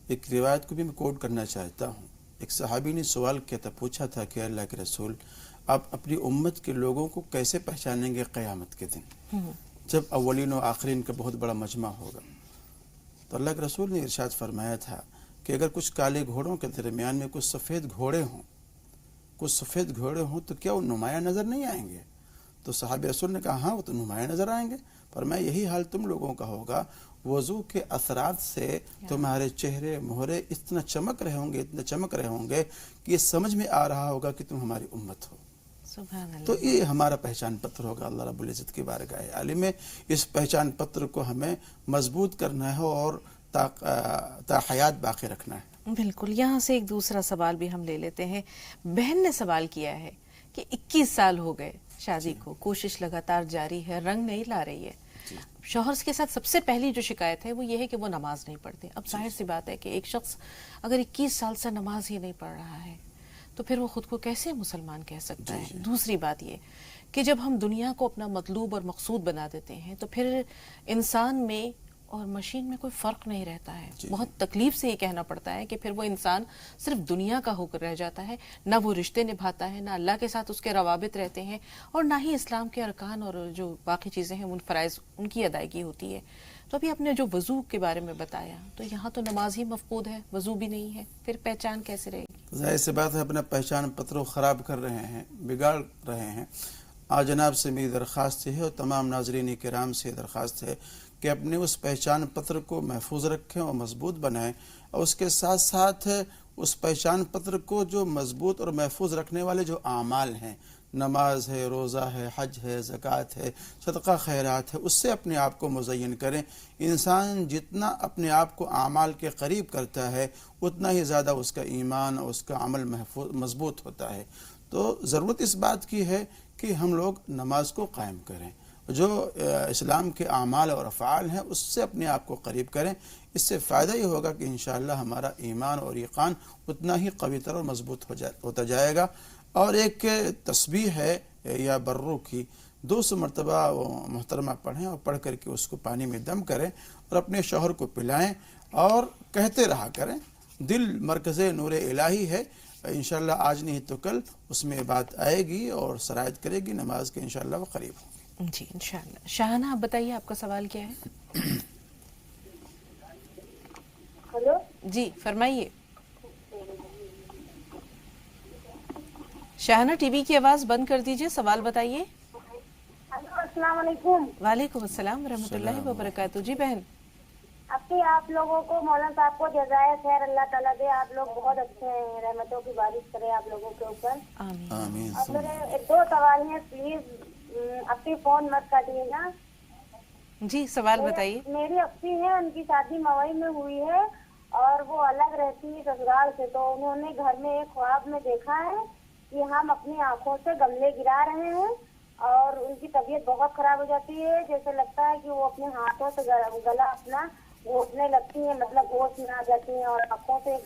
ایک روایت کو بھی میں کوٹ کرنا چاہتا ہوں. ایک صحابی نے سوال کیا تھا، پوچھا تھا کہ اللہ کے رسول آپ اپنی امت کے لوگوں کو کیسے پہچانیں گے قیامت کے دن جب اولین و آخرین کا بہت بڑا مجمع ہوگا؟ تو اللہ کے رسول نے ارشاد فرمایا تھا کہ اگر کچھ کالے گھوڑوں کے درمیان میں کچھ سفید گھوڑے ہوں تو کیا وہ نمایاں نظر نہیں آئیں گے؟ تو صحابہ رسول نے کہا ہاں وہ تو نمایاں نظر آئیں گے. فرمایا یہی حال تم لوگوں کا ہوگا، وضو کے اثرات سے تمہارے چہرے مہرے اتنا چمک رہے ہوں گے کہ یہ سمجھ میں آ رہا ہوگا کہ تم ہماری امت ہو. سبحان اللہ. تو یہ ہمارا پہچان پتر ہوگا اللہ رب العزت کی بارگاہ عالی میں. اس پہچان پتر کو ہمیں مضبوط کرنا ہے اور تا حیات باقی رکھنا ہے. بالکل. یہاں سے ایک دوسرا سوال بھی ہم لے لیتے ہیں. بہن نے سوال کیا ہے کہ 21 سال ہو گئے شادی کو، کوشش لگاتار جاری ہے، رنگ نہیں لا رہی ہے. شوہر کے ساتھ سب سے پہلی جو شکایت ہے وہ یہ ہے کہ وہ نماز نہیں پڑھتے. اب ظاہر سی بات ہے کہ ایک شخص اگر 21 سال سے نماز ہی نہیں پڑھ رہا ہے تو پھر وہ خود کو کیسے مسلمان کہہ سکتا ہے؟ دوسری بات یہ کہ جب ہم دنیا کو اپنا مطلوب اور مقصود بنا دیتے ہیں تو پھر انسان میں اور مشین میں کوئی فرق نہیں رہتا ہے. بہت تکلیف سے یہ کہنا پڑتا ہے کہ پھر وہ انسان صرف دنیا کا ہو کر رہ جاتا ہے، نہ وہ رشتے نبھاتا ہے، نہ اللہ کے ساتھ اس کے روابط رہتے ہیں، اور نہ ہی اسلام کے ارکان اور جو باقی چیزیں ہیں ان فرائض ان کی ادائیگی ہوتی ہے. تو ابھی آپ نے جو وضو کے بارے میں بتایا تو یہاں تو نماز ہی مفقود ہے، وضو بھی نہیں ہے، پھر پہچان کیسے رہے گی؟ ظاہر سی بات ہے اپنا پہچان پتر کو خراب کر رہے ہیں، بگاڑ رہے ہیں. آج جناب سے میری درخواست ہے اور تمام ناظرین کرام سے درخواست ہے کہ اپنے اس پہچان پتر کو محفوظ رکھیں اور مضبوط بنائیں، اور اس کے ساتھ ساتھ اس پہچان پتر کو جو مضبوط اور محفوظ رکھنے والے جو اعمال ہیں، نماز ہے، روزہ ہے، حج ہے، زکوٰۃ ہے، صدقہ خیرات ہے، اس سے اپنے آپ کو مزین کریں. انسان جتنا اپنے آپ کو اعمال کے قریب کرتا ہے اتنا ہی زیادہ اس کا ایمان اور اس کا عمل مضبوط ہوتا ہے. تو ضرورت اس بات کی ہے کہ ہم لوگ نماز کو قائم کریں، جو اسلام کے اعمال اور افعال ہیں اس سے اپنے آپ کو قریب کریں. اس سے فائدہ یہ ہوگا کہ انشاءاللہ ہمارا ایمان اور یقین اتنا ہی قوی تر اور مضبوط ہوتا جائے گا. اور ایک تسبیح ہے یا برو کی 200 مرتبہ محترمہ پڑھیں اور پڑھ کر کے اس کو پانی میں دم کریں اور اپنے شوہر کو پلائیں اور کہتے رہا کریں. دل مرکز نور الہی ہے، انشاءاللہ آج نہیں تو کل اس میں بات آئے گی اور سرایت کرے گی، نماز کے انشاءاللہ وہ قریب ہوں. جی انشاءاللہ. شاہانہ آپ بتائیے آپ کا سوال کیا ہے؟ ہلو جی فرمائیے. شاہانہ ٹی وی کی آواز بند کر دیجئے، سوال بتائیے. السلام علیکم. وعلیکم السلام ورحمۃ اللہ وبرکاتہ. جی بہن. آپ لوگوں کو مولانا صاحب کو جزائے خیر اللہ تعالیٰ دے، آپ لوگ بہت اچھے ہیں، رحمتوں کی بارش کرے آپ لوگوں کے اوپر. آمین. آمین. اب میرے 2 سوال ہیں، پلیز اپنی فون مت کاٹیے گا. جی سوال بتائیے. میری اپی ہے، ان کی شادی مئی میں ہوئی ہے اور وہ الگ رہتی ہے سسرال سے. تو انہوں نے گھر میں ایک خواب میں دیکھا ہے کہ ہم اپنی آنکھوں سے گملے گرا رہے ہیں اور ان کی طبیعت بہت خراب ہو جاتی ہے. جیسے لگتا ہے کہ وہ اپنے ہاتھوں سے گلا اپنا گھوٹنے لگتی ہیں, مطلب ہوش میں آ جاتی ہیں اور آنکھوں سے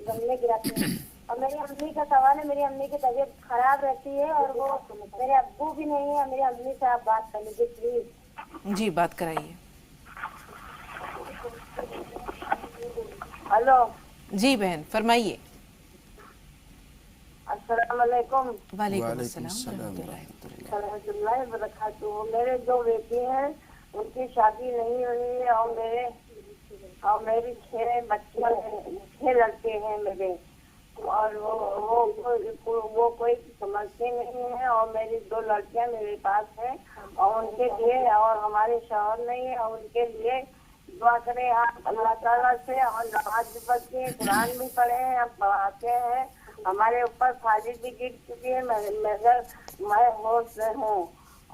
گملے گراتی ہیں. اور میری امی کا سوال ہے, میری امی کی طبیعت خراب رہتی ہے اور وہ میرے ابو بھی نہیں ہے. میری امی سے آپ بات کر لیجیے پلیز. جی بات کرائیے. ہلو. جی بہن فرمائیے. السلام علیکم. وعلیکم السلام ورحمۃ اللہ وبرکاتہ. میرے 2 بیٹے ہیں, ان کی شادی نہیں ہوئی ہے اور میری 6 بچے ہیں, 6 لڑکے ہیں میرے, اور وہ کوئی سمجھتے نہیں ہیں. اور میری 2 لڑکیاں میرے پاس ہیں اور ان کے لیے, اور ہمارے شوہر نہیں ہے, اور ان کے لیے دعا کریں آپ اللہ تعالیٰ سے. اور نماز بھی پڑھتے ہیں, قرآن بھی پڑھے ہیں, ہم پڑھاتے ہیں. ہمارے اوپر فاجر بھی گر چکی ہے مگر میں ہوش میں ہوں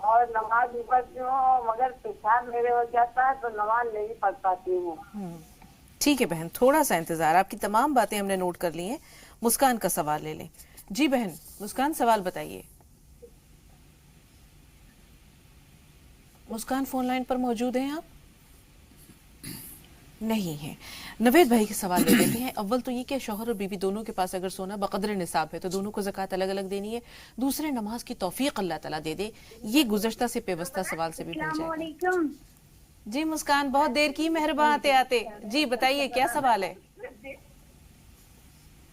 اور نماز بھی پڑھتی ہوں, مگر پیشاب میرے ہو جاتا ہے تو نماز نہیں پڑھ پاتی ہوں. ٹھیک ہے بہن, تھوڑا سا انتظار, آپ کی تمام باتیں ہم نے نوٹ کر لی ہیں. مسکان کا سوال لے لیں. جی بہن مسکان سوال بتائیے. مسکان فون لائن پر موجود ہیں آپ؟ نہیں ہے. نوید بھائی کے سوال لے لیتے ہیں. اول تو یہ کہ شوہر اور بیوی دونوں کے پاس اگر سونا بقدر نصاب ہے تو دونوں کو زکوٰۃ الگ الگ دینی ہے. دوسرے, نماز کی توفیق اللہ تعالیٰ دے دے. یہ گزشتہ سے پیوستہ سوال سے بھی بن جائے گا. جی مسکان, بہت دیر کی, مہربان آتے آتے. جی بتائیے کیا سوال ہے.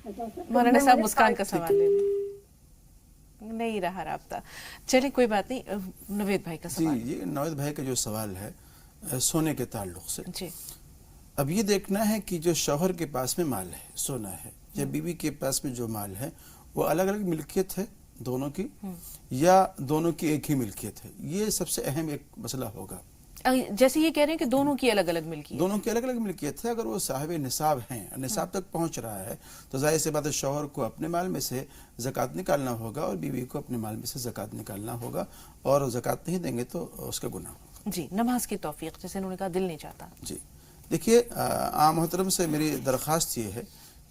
مولانا صاحب مسکان کا سوال لے لیں. نہیں رہا رابطہ. چلیں کوئی بات نہیں. نوید بھائی کا سوال. جی, یہ نوید بھائی کا جو سوال ہے سونے کے تعلق سے, جی اب یہ دیکھنا ہے کہ جو شوہر کے پاس میں مال ہے, سونا ہے, یا بیوی کے پاس میں جو مال ہے وہ الگ الگ ملکیت ہے دونوں کی, یا دونوں کی ایک ہی ملکیت ہے. یہ سب سے اہم ایک مسئلہ ہوگا. جیسے یہ کہہ رہے ہیں کہ دونوں کی الگ الگ ملکیت, دونوں کی الگ الگ ملکیت ہے. اگر وہ صاحب نصاب ہیں, نصاب تک پہنچ رہا ہے, تو ظاہر سی بات ہے شوہر کو اپنے مال میں سے زکوٰۃ نکالنا ہوگا اور بیوی کو اپنے مال میں سے زکوٰۃ نکالنا ہوگا, اور زکوٰۃ نہیں دیں گے تو اس کا گناہ ہوگا. جی نماز کی توفیق, جیسے انہوں نے کہا دل نہیں چاہتا. جی دیکھیے, عام محترم سے میری درخواست یہ ہے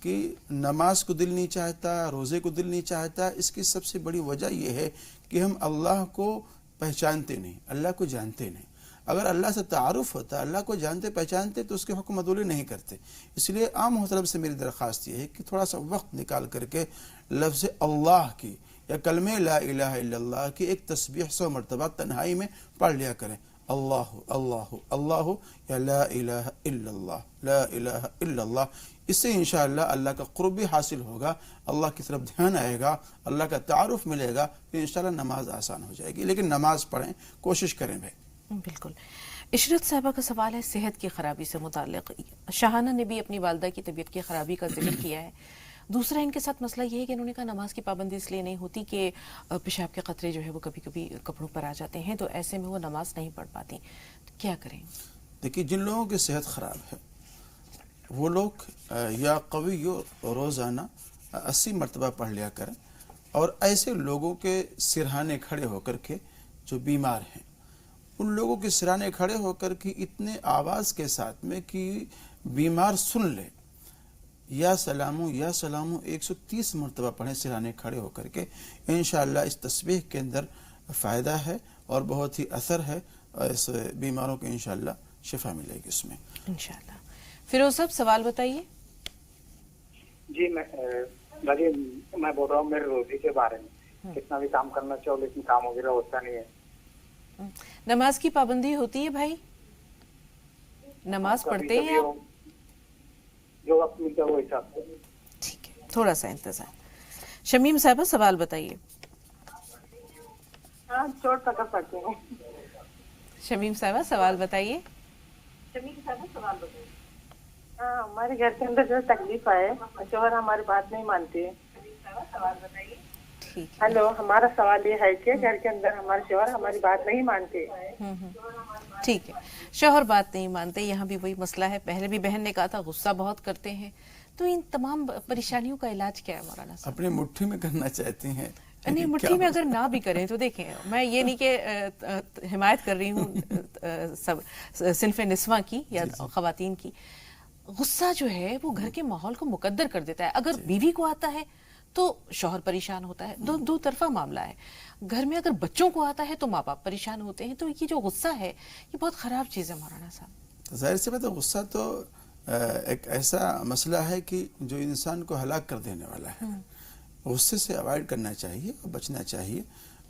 کہ نماز کو دل نہیں چاہتا, روزے کو دل نہیں چاہتا, اس کی سب سے بڑی وجہ یہ ہے کہ ہم اللہ کو پہچانتے نہیں, اللہ کو جانتے نہیں. اگر اللہ سے تعارف ہوتا, اللہ کو جانتے پہچانتے, تو اس کے حکم عدولی نہیں کرتے. اس لیے عام محترم سے میری درخواست یہ ہے کہ تھوڑا سا وقت نکال کر کے لفظ اللہ کی یا کلمہ لا الہ الا اللہ کی ایک تسبیح 100 مرتبہ تنہائی میں پڑھ لیا کریں. اللہ اللہ اللہ یا لا الہ الا اللہ, لا الہ الا اللہ. اس سے انشاءاللہ اللہ کا قرب بھی حاصل ہوگا, اللہ کی طرف دھیان آئے گا, اللہ کا تعارف ملے گا, تو انشاءاللہ نماز آسان ہو جائے گی. لیکن نماز پڑھیں, کوشش کریں بھائی. بالکل. عشرت صاحبہ کا سوال ہے صحت کی خرابی سے متعلق. شاہانہ نے بھی اپنی والدہ کی طبیعت کی خرابی کا ذکر کیا ہے. دوسرا ان کے ساتھ مسئلہ یہ ہے کہ انہوں نے کہا نماز کی پابندی اس لیے نہیں ہوتی کہ پیشاب کے قطرے جو ہے وہ کبھی کبھی کپڑوں پر آ جاتے ہیں, تو ایسے میں وہ نماز نہیں پڑھ پاتی. کیا کریں؟ دیکھیے, جن لوگوں کی صحت خراب ہے وہ لوگ یا قوی روزانہ 80 مرتبہ پڑھ لیا کریں, اور ایسے لوگوں کے سرہانے کھڑے ہو کر کے جو بیمار ہیں, ان لوگوں کے سرانے کھڑے ہو کر کے اتنے آواز کے ساتھ میں کہ بیمار سن لے, یا سلامو یا سلامو 130 مرتبہ پڑھیں سرانے کھڑے ہو کر کے. انشاءاللہ اس تسبیح کے اندر فائدہ ہے اور بہت ہی اثر ہے, اس بیماروں کو انشاءاللہ شفا ملے گی اس میں انشاءاللہ. فیروز صاحب سوال بتائیے. جی میں بول رہا ہوں میرے روزی کے بارے میں. کتنا بھی کام کرنا چاہو لیکن کام وغیرہ ہوتا نہیں ہے. نماز کی پابندی ہوتی ہے بھائی؟ نماز پڑھتے ہیں آپ؟ جو وقت ملتا ہے وہ حساب سے. ٹھیک ہے, تھوڑا سا انتظار. شمیم صاحبہ سوال بتائیے. ہاں چوٹ پکڑ سکتے ہیں. شمیم صاحبہ سوال بتائیے. ہاں ہمارے گھر کے اندر جو تکلیف ہے, شوہر ہماری بات نہیں مانتے. ٹھیک. ہلو, ہمارا سوال یہ ہے کہ گھر کے اندر ہمارے شوہر ہماری بات نہیں مانتے. ٹھیک ہے, شوہر بات نہیں مانتے. یہاں بھی وہی مسئلہ ہے. پہلے بھی بہن نے کہا تھا غصہ بہت کرتے ہیں. تو ان تمام پریشانیوں کا علاج کیا ہے مولانا صاحب؟ اپنے مٹھی میں کرنا چاہتی ہیں. نہیں, مٹھی میں اگر نہ بھی کریں تو دیکھیں, میں یہ نہیں کہ حمایت کر رہی ہوں صنف نسواں کی یا خواتین کی. غصہ جو ہے وہ گھر کے ماحول کو مقدر کر دیتا ہے. اگر بیوی کو آتا ہے تو شوہر پریشان ہوتا ہے. دو طرفہ معاملہ ہے. گھر میں اگر بچوں کو آتا ہے تو ماں باپ پریشان ہوتے ہیں. تو یہ جو غصہ ہے یہ بہت خراب چیز ہے مولانا صاحب. ظاہر سی بات ہے، غصہ تو ایک ایسا مسئلہ ہے کہ جو انسان کو ہلاک کر دینے والا ہے. غصے سے اوائڈ کرنا چاہیے اور بچنا چاہیے،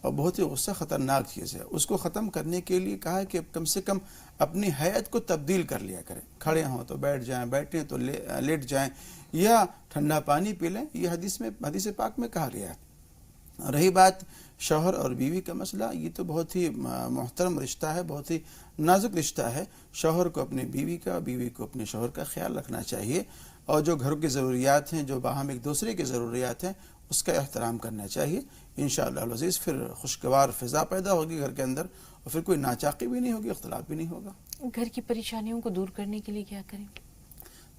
اور بہت ہی غصہ خطرناک چیز ہے. اس کو ختم کرنے کے لیے کہا ہے کہ کم سے کم اپنی حیت کو تبدیل کر لیا کریں. کھڑے ہوں تو بیٹھ جائیں، بیٹھیں تو لیٹ جائیں، یا ٹھنڈا پانی پی لیں. یہ حدیث پاک میں کہا گیا ہے. رہی بات شوہر اور بیوی کا مسئلہ، یہ تو بہت ہی محترم رشتہ ہے، بہت ہی نازک رشتہ ہے. شوہر کو اپنے بیوی کا، بیوی کو اپنے شوہر کا خیال رکھنا چاہیے، اور جو گھروں کی ضروریات ہیں، جو باہم ایک دوسرے کی ضروریات ہیں، اس کا احترام کرنا چاہیے. انشاءاللہ العزیز پھر خوشگوار فضا پیدا ہوگی گھر کے اندر، اور پھر کوئی ناچاقی بھی نہیں ہوگی، اختلاف بھی نہیں ہوگا. گھر کی پریشانیوں کو دور کرنے کے لیے کیا کریں؟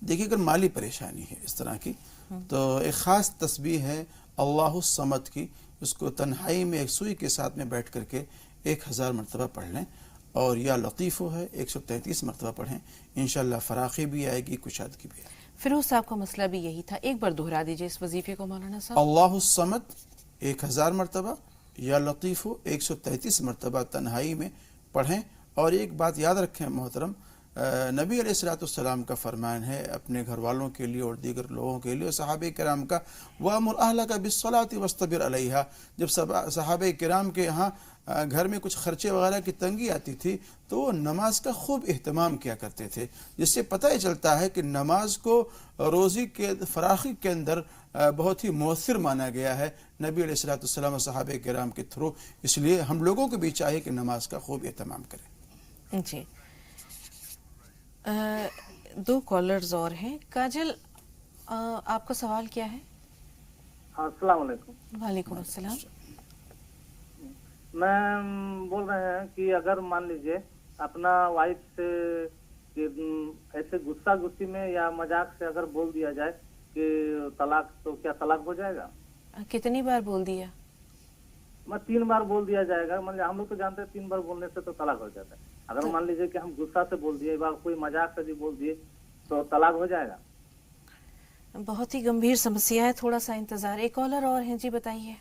دیکھیے، اگر مالی پریشانی ہے اس طرح کی، تو ایک خاص تسبیح ہے اللہ الصمد کی. اس کو تنہائی میں ایک سوئی کے ساتھ میں بیٹھ کر کے 1000 مرتبہ پڑھ لیں. اور یا لطیف ہے 133 مرتبہ پڑھیں. انشاءاللہ فراخی بھی آئے گی، کشادگی بھی آئے گی. فیروز صاحب کا مسئلہ بھی یہی تھا. ایک بار دہرا دیجئے اس وظیفے کو مولانا صاحب. اللہ الصمد 1000 مرتبہ، یا لطیف 133 مرتبہ تنہائی میں پڑھیں. اور ایک بات یاد رکھیں محترم، نبی علیہ السلام کا فرمان ہے اپنے گھر والوں کے لیے اور دیگر لوگوں کے لیے اور صحابہ کرام کا، وَأْمُرْ أَهْلَكَ بِالصَّلَاةِ وَاسْتَبِرْ عَلَيْهَا. جب صحابہ کرام کے یہاں گھر میں کچھ خرچے وغیرہ کی تنگی آتی تھی تو وہ نماز کا خوب اہتمام کیا کرتے تھے، جس سے پتہ ہی چلتا ہے کہ نماز کو روزی کے فراخی کے اندر بہت ہی مؤثر مانا گیا ہے نبی علیہ السلام اور صحابہ کرام کے تھرو. اس لیے ہم لوگوں کو بھی چاہیے کہ نماز کا خوب اہتمام کریں. جی، 2 کالرز اور ہیں. کاجل، آپ کا سوال کیا ہے؟ السلام علیکم. وعلیکم السلام. میں بول رہے ہیں کہ اگر مان لیجئے اپنا وائف سے ایسے غصہ غصی میں یا مذاق سے اگر بول دیا جائے کہ طلاق، تو کیا طلاق ہو جائے گا؟ کتنی بار بول دیا؟ میں 3 بار بول دیا جائے گا. ہم لوگ تو جانتے ہیں 3 بار بولنے سے تو طلاق ہو جاتا ہے. اگر مان لیجئے کہ ہم غصہ سے بول دیے، بار کوئی مذاق سے بھی بول دیے، تو طلاق ہو جائے گا؟ بہت ہی گمبھیر سمسیا ہے، تھوڑا سا انتظار. ایک کالر اور ہیں، جی بتائیے.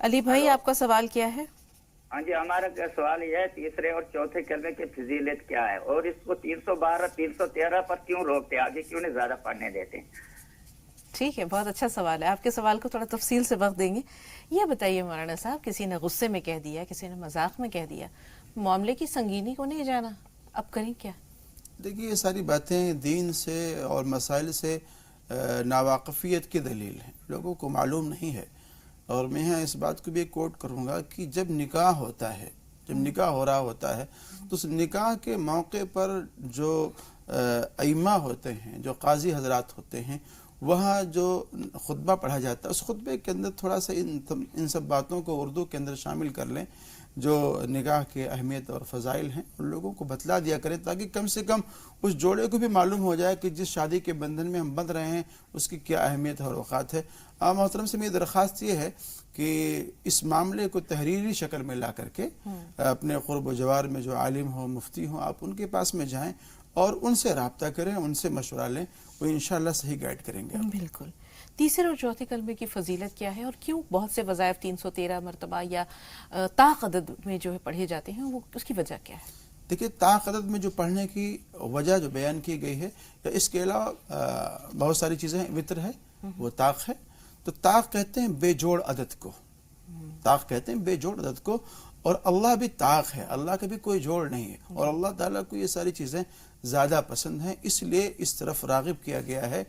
علی بھائی، آپ کا سوال کیا ہے؟ ہاں جی، ہمارا سوال یہ ہے تیسرے اور چوتھے کلمے کی فضیلت کیا ہے، اور اس کو 312 313 پر کیوں روکتے، آگے کیوں نہیں زیادہ پڑھنے دیتے؟ ٹھیک ہے، بہت اچھا سوال ہے. آپ کے سوال کو تھوڑا تفصیل سے وقت دیں گے. یہ بتائیے مولانا صاحب، کسی نے غصے میں کہہ دیا، کسی نے مذاق میں کہہ دیا، معاملے کی سنگینی کو نہیں جانا، اب کریں کیا؟ دیکھیے، یہ ساری باتیں دین سے اور مسائل سے ناواقفیت کی دلیل ہیں، لوگوں کو معلوم نہیں ہے. اور میں یہاں اس بات کو بھی کوٹ کروں گا کہ جب نکاح ہوتا ہے، جب نکاح ہو رہا ہوتا ہے، تو اس نکاح کے موقع پر جو ائمہ ہوتے ہیں، جو قاضی حضرات ہوتے ہیں، وہاں جو خطبہ پڑھا جاتا ہے، اس خطبے کے اندر تھوڑا سا ان سب باتوں کو اردو کے اندر شامل کر لیں، جو نکاح کے اہمیت اور فضائل ہیں، ان لوگوں کو بتلا دیا کریں، تاکہ کم سے کم اس جوڑے کو بھی معلوم ہو جائے کہ جس شادی کے بندھن میں ہم بندھ رہے ہیں اس کی کیا اہمیت اور اوقات ہے. محترم سے میری درخواست یہ ہے کہ اس معاملے کو تحریری شکل میں لا کر کے اپنے قرب و جوار میں جو عالم ہوں، مفتی ہوں، آپ ان کے پاس میں جائیں اور ان سے رابطہ کریں، ان سے مشورہ لیں، وہ انشاءاللہ صحیح گائیڈ کریں گے. بالکل. تیسرے اور چوتھے کلمے کی فضیلت کیا ہے، اور کیوں بہت سے وظائف 313 مرتبہ یا طاق عدد میں جو ہے پڑھے جاتے ہیں، وہ اس کی وجہ کیا ہے؟ دیکھیے، طاق عدد میں جو پڑھنے کی وجہ جو بیان کی گئی ہے، یا اس کے علاوہ بہت ساری چیزیں ہیں. وطر ہے، وہ طاق ہے. تو طاق کہتے ہیں بے جوڑ عدد کو، طاق کہتے ہیں بے جوڑ عدد کو. اور اللہ بھی طاق ہے، اللہ کا بھی کوئی جوڑ نہیں ہے، اور اللہ تعالیٰ کو یہ ساری چیزیں زیادہ پسند ہیں. اس لیے اس طرف راغب کیا گیا ہے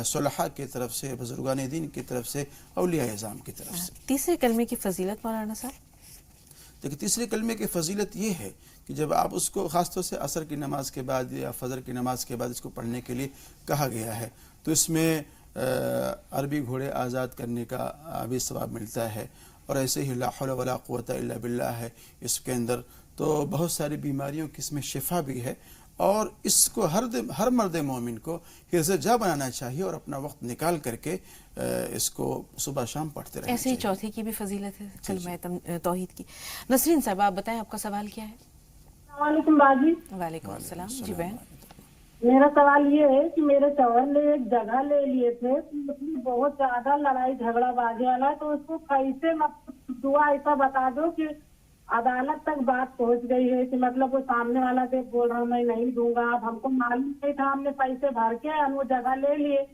صلحاء کی طرف سے، بزرگان دین کی طرف سے، اولیاء اعظام کی طرف سے. تیسرے کلمے کی فضیلت مولانا صاحب؟ دیکھیں، تیسرے کلمے کی فضیلت یہ ہے کہ جب آپ اس کو خاص طور سے عصر کی نماز کے بعد یا فجر کی نماز کے بعد اس کو پڑھنے کے لیے کہا گیا ہے، تو اس میں عربی گھوڑے آزاد کرنے کا بھی ثواب ملتا ہے. اور ایسے ہی لا حول ولا قوت الا باللہ ہے اس کے اندر. تو بہت ساری بیماریوں کی اس میں شفا بھی ہے، اور اس کو ہر مرد مومن کو حرز جا بنانا چاہیے اور اپنا وقت نکال کر کے اس کو صبح شام پڑھتے رہنا ایسے ہی چاہیے. چوتھے کی بھی فضیلت ہے کلمہ توحید کی. نسرین صاحب، آپ بتائیں آپ کا سوال کیا ہے؟ السلام علیکم باجی. وعلیکم السلام. جی بہن. میرا سوال یہ ہے کہ میرے شوہر نے ایک جگہ لے لیے تھے، بہت زیادہ لڑائی جھگڑا بازی والا ہے، تو اس کو کیسے مطلب دعا ایسا بتا دو کہ عدالت تک بات پہنچ گئی ہے کہ مطلب وہ سامنے والا سے بول رہا ہوں میں نہیں دوں گا، اب ہم کو معلوم نہیں تھا، ہم نے پیسے بھر کے ہم وہ جگہ لے لیے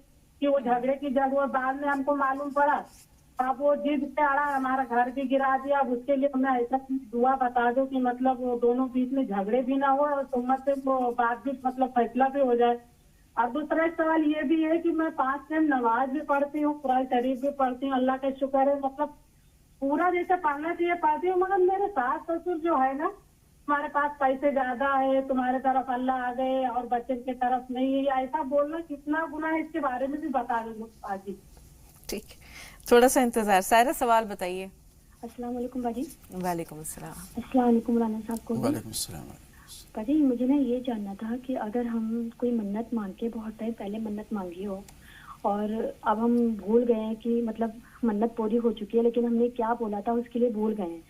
کہ وہ جھگڑے کی جگہ، بعد میں ہم کو معلوم پڑا اب وہ جد پہ اڑا ہمارا گھر بھی گرا دیا. اب اس کے لیے ہمیں ایسا دعا بتا دو کہ مطلب وہ دونوں بیچ میں جھگڑے بھی نہ ہو اور سمت سے وہ بات بھی مطلب فیصلہ بھی ہو جائے. اور دوسرا سوال یہ بھی ہے کہ میں 5 ٹائم نماز بھی پڑھتی ہوں، قرآن شریف بھی پڑھتی ہوں، اللہ کا شکر ہے مطلب پورا جیسے پڑھنا چاہیے پڑھتی ہوں، مگر میرے ساس سسر جو ہے نا تمہارے پاس پیسے زیادہ ہے، تمہارے طرف اللہ آ گئے اور بچے کی طرف نہیں ہے، ایسا بولنا کتنا گناہ ہے اس کے بارے میں بھی بتا دیں آج. ٹھیک، تھوڑا سا انتظار. سارا سوال بتائیے. السلام علیکم باجی. وعلیکم السلام. السلام علیکم مولانا صاحب کو. وعلیکم السلام. باجی مجھے نا یہ جاننا تھا کہ اگر ہم کوئی منت مانگ کے بہت ٹائم پہلے منت مانگی ہو اور اب ہم بھول گئے ہیں کہ مطلب منت پوری ہو چکی ہے لیکن ہم نے کیا بولا تھا اس کے لیے بھول گئے ہیں،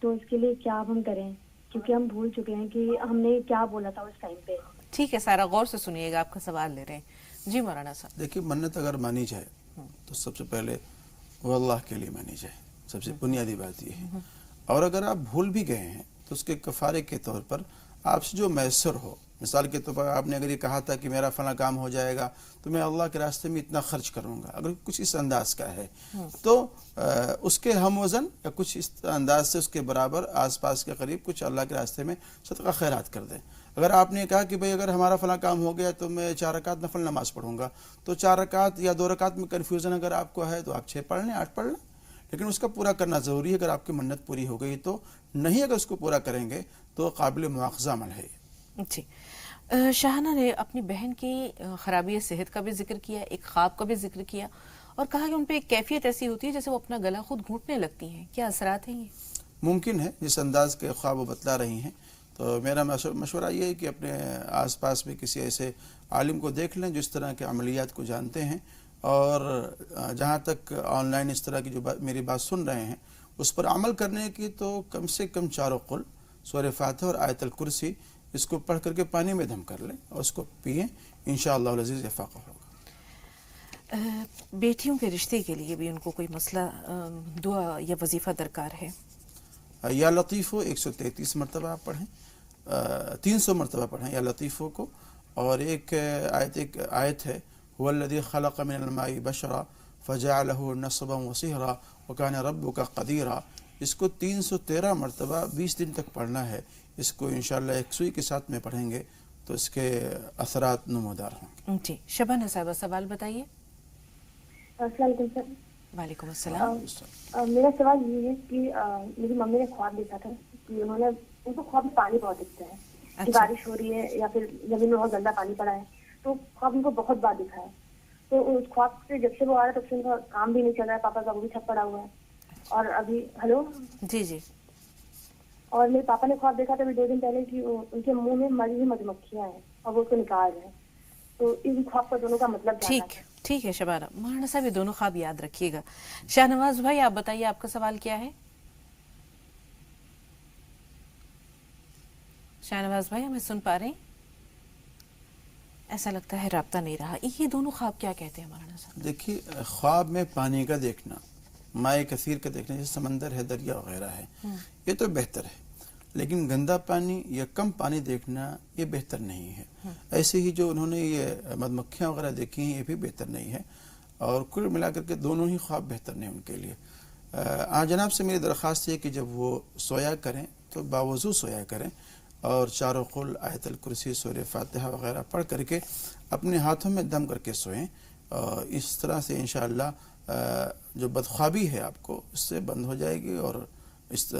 تو اس کے لیے کیا اب ہم کریں کیونکہ ہم بھول چکے ہیں کہ ہم نے کیا بولا تھا اس ٹائم پہ. ٹھیک ہے سارا، غور سے سنیے گا، آپ کا سوال لے رہے ہیں. جی مولانا صاحب. دیکھیے منت اگر مانی جائے تو سب سے پہلے وہ اللہ کے لیے مانی جائے، سب سے بنیادی بات یہ ہے. اور اگر آپ بھول بھی گئے ہیں تو اس کے کفارے کے طور پر آپ سے جو میسر ہو، مثال کے طور پر آپ نے اگر یہ کہا تھا کہ میرا فلاں کام ہو جائے گا تو میں اللہ کے راستے میں اتنا خرچ کروں گا، اگر کچھ اس انداز کا ہے تو اس کے ہم وزن یا کچھ اس انداز سے اس کے برابر آس پاس کے قریب کچھ اللہ کے راستے میں صدقہ خیرات کر دیں. اگر آپ نے کہا کہ بھئی اگر ہمارا فلاں کام ہو گیا تو میں 4 رکعت نفل نماز پڑھوں گا، تو 4 رکعت یا 2 رکعت میں کنفیوژن اگر آپ کو ہے تو آپ 6 پڑھ لیں، 8 پڑھ لیں، لیکن اس کا پورا کرنا ضروری ہے. اگر آپ کی منت پوری ہو گئی تو نہیں، اگر اس کو پورا کریں گے تو قابل مواخذہ عمل ہے. جی شاہانہ نے اپنی بہن کی خرابی صحت کا بھی ذکر کیا، ایک خواب کا بھی ذکر کیا اور کہا کہ ان پہ ایک کیفیت ایسی ہوتی ہے جیسے وہ اپنا گلا خود گھونٹنے لگتی ہیں. کیا اثرات ہیں یہ؟ ممکن ہے جس انداز کے خواب وہ بتلا رہی ہیں. تو میرا مشورہ یہ ہے کہ اپنے آس پاس میں کسی ایسے عالم کو دیکھ لیں جو اس طرح کے عملیات کو جانتے ہیں، اور جہاں تک آن لائن اس طرح کی جو میری بات سن رہے ہیں اس پر عمل کرنے کی تو کم سے کم 4 قل، سورہ فاتحہ اور آیت الکرسی اس کو پڑھ کر کے پانی میں دم کر لیں اور اس کو پئیں، انشاءاللہ العزیز افاقہ ہوگا. بیٹیوں کے رشتے کے لیے بھی ان کو کوئی مسئلہ دعا یا وظیفہ درکار ہے؟ یا لطیفو 133 مرتبہ آپ پڑھیں، 300 مرتبہ پڑھیں یا لطیفو کو. اور ایک آیت ہے هو الذی خلق من الماء بشرا فجعله نسبا وصہرا وکان ربک قدیرا. اس کو 313 مرتبہ 20 دن تک پڑھنا ہے. اس کو انشاءاللہ یکسوئی کے ساتھ میں پڑھیں گے تو اس کے اثرات نمودار ہوں گے. جی شبانہ صاحبہ سوال بتائیے. السلام علیکم سر. وعلیکم السلام. میرا سوال یہ ہے کہ میری ممی نے خواب دیکھا تھا کہ ان کو خواب میں پانی بہت دکھتا ہے کہ بارش ہو رہی ہے یا پھر زمین میں بہت گندا پانی پڑا ہے، تو خواب ان کو بہت بار دکھا ہے. تو اس خواب سے جب سے وہ آ رہا ہے تب سے ان کا کام بھی نہیں چل رہا ہے، پاپا کا وہ بھی چھپ پڑا ہوا ہے. اور ابھی ہلو جی جی. اور میرے پاپا نے خواب دیکھا تھا 2 دن پہلے کہ ان کے منہ میں مری ہوئی مدمکھیاں ہیں اور وہ اس کو نکال رہے ہیں. تو ان خواب کا دونوں کا مطلب ٹھیک ہے شبانہ. مولانا صاحب یہ دونوں خواب یاد رکھیے گا. شاہ نواز بھائی آپ بتائیے آپ کا سوال کیا ہے؟ شاہ نواز بھائی ہمیں سن پا رہے ہیں؟ ایسا لگتا ہے رابطہ نہیں رہا. یہ دونوں خواب کیا کہتے ہیں مولانا صاحب؟ دیکھیے خواب میں پانی کا دیکھنا، مائع کثیر کا دیکھنا، جیسے سمندر ہے، دریا وغیرہ ہے، یہ تو بہتر ہے. لیکن گندا پانی یا کم پانی دیکھنا یہ بہتر نہیں ہے. ایسے ہی جو انہوں نے یہ مدمکھیاں وغیرہ دیکھی ہیں یہ بھی بہتر نہیں ہے. اور کل ملا کر کے دونوں ہی خواب بہتر نہیں ان کے لیے. جناب سے میری درخواست ہے کہ جب وہ سویا کریں تو باوضو سویا کریں اور 4 قل، آیت الکرسی، سورہ فاتحہ وغیرہ پڑھ کر کے اپنے ہاتھوں میں دم کر کے سوئیں. اس طرح سے انشاءاللہ جو بدخوابی ہے آپ کو اس سے بند ہو جائے گی اور اس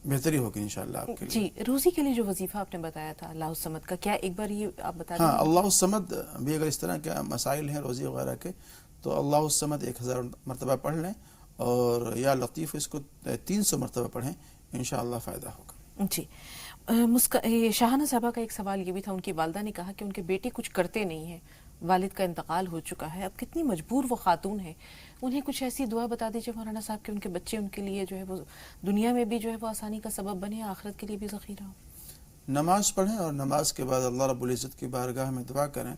بہتری ہوگی انشاءاللہ آپ کے لیے. جی روزی کے لیے جو وظیفہ آپ نے بتایا تھا اللہ الصمد کا، کیا ایک بار یہ آپ بتا دیں؟ ہاں اللہ الصمد بھی اگر اس طرح کے مسائل ہیں روزی وغیرہ کے تو اللہ الصمد 1000 مرتبہ پڑھ لیں اور یا لطیف اس کو 300 مرتبہ پڑھیں، انشاءاللہ فائدہ ہوگا. جی شاہانہ صاحبہ کا ایک سوال یہ بھی تھا، ان کی والدہ نے کہا کہ ان کے بیٹے کچھ کرتے نہیں ہیں، والد کا انتقال ہو چکا ہے، اب کتنی مجبور وہ خاتون ہے، انہیں کچھ ایسی دعا بتا دیجیے مولانا صاحب کہ ان کے بچے ان کے لیے جو ہے وہ دنیا میں بھی جو ہے وہ آسانی کا سبب بنے، آخرت کے لیے بھی ذخیرہ ہو. نماز پڑھیں اور نماز کے بعد اللہ رب العزت کی بارگاہ میں دعا کریں،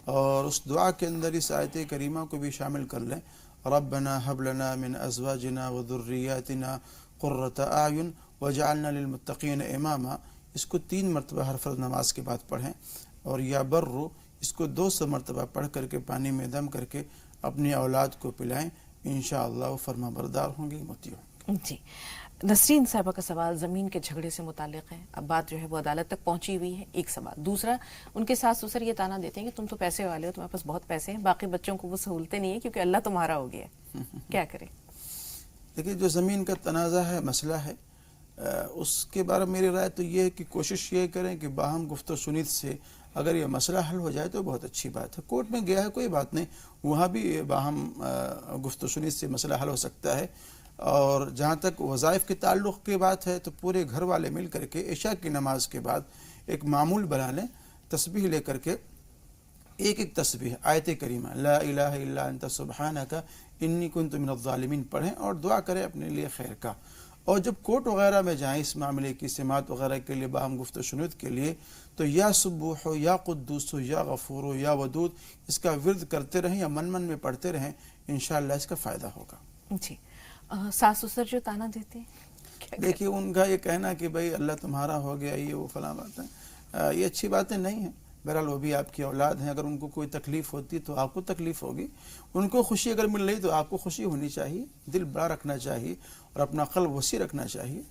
اور اس دعا کے اندر اس آیت کریمہ کو بھی شامل کر لیں، ربنا هب لنا من ازواجنا وذریاتنا قرۃ اعین وجعلنا للمتقین اماما، اس کو 3 مرتبہ ہر فرض نماز کے بعد پڑھیں، اور یا برو اس کو 200 مرتبہ پڑھ کر کے پانی میں دم کر کے اپنی اولاد کو پلائیں، انشاءاللہ وہ فرما بردار ہوں گے، مطیع ہوں گے۔ جی، نسرین صاحبہ کا سوال زمین کے جھگڑے سے متعلق ہے، اب بات جو ہے وہ عدالت تک پہنچی ہوئی ہے، ایک سوال۔ دوسرا، ان کے ساس سسر یہ تانا دیتے ہیں کہ تم تو پیسے والے ہو، تمہارے پاس بہت پیسے ہیں، باقی بچوں کو وہ سہولتیں نہیں ہیں کیونکہ اللہ تمہارا ہو گیا ہے، کیا کریں؟ دیکھیے، جو زمین کا تنازع ہے، مسئلہ ہے، اس کے بارے میں میری رائے تو یہ ہے کہ کوشش یہ کریں کہ باہم گفت و شنید سے اگر یہ مسئلہ حل ہو جائے تو بہت اچھی بات ہے۔ کورٹ میں گیا ہے کوئی بات نہیں، وہاں بھی باہم گفت و شنید سے مسئلہ حل ہو سکتا ہے۔ اور جہاں تک وظائف کے تعلق کی بات ہے تو پورے گھر والے مل کر کے عشاء کی نماز کے بعد ایک معمول بنا لیں، تسبیح لے کر کے ایک تسبیح آیت کریمہ لا الہ الا انت سبحانک انی کنت من الظالمین پڑھیں اور دعا کریں اپنے لیے خیر کا۔ اور جب کورٹ وغیرہ میں جائیں اس معاملے کی سماعت وغیرہ کے لیے باہم گفت و شنود کے لیے، تو یا سبوح ہو یا قدوس ہو یا غفور ہو یا ودود اس کا ورد کرتے رہیں یا من میں پڑھتے رہیں، انشاءاللہ اس کا فائدہ ہوگا۔ جی، ساس سسر جو تانا دیتے ہیں، دیکھیے ان کا یہ کہنا کہ بھئی اللہ تمہارا ہو گیا، یہ وہ فلاں بات ہے، یہ اچھی باتیں نہیں ہیں۔ بہرحال وہ بھی آپ کی اولاد ہیں، اگر ان کو کوئی تکلیف ہوتی تو آپ کو تکلیف ہوگی، ان کو خوشی اگر مل رہی تو آپ کو خوشی ہونی چاہیے، دل بڑا رکھنا چاہیے اور اپنا قلب وسیع رکھنا چاہیے۔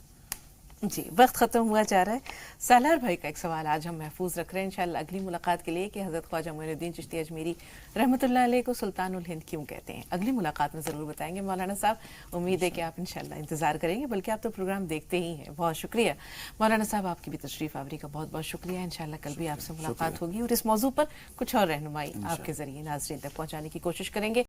جی، وقت ختم ہوا جا رہا ہے۔ سالار بھائی کا ایک سوال آج ہم محفوظ رکھ رہے ہیں انشاءاللہ اگلی ملاقات کے لیے کہ حضرت خواجہ معین الدین چشتی اجمیری رحمۃ اللہ علیہ کو سلطان الہند کیوں کہتے ہیں؟ اگلی ملاقات میں ضرور بتائیں گے مولانا صاحب، امید ہے کہ آپ انشاءاللہ انتظار کریں گے، بلکہ آپ تو پروگرام دیکھتے ہی ہیں۔ بہت شکریہ مولانا صاحب، آپ کی بھی تشریف آوری کا بہت بہت شکریہ۔ انشاءاللہ کل بھی آپ سے ملاقات ہوگی اور اس موضوع پر کچھ اور رہنمائی آپ کے ذریعے ناظرین تک پہنچانے کی کوشش کریں گے۔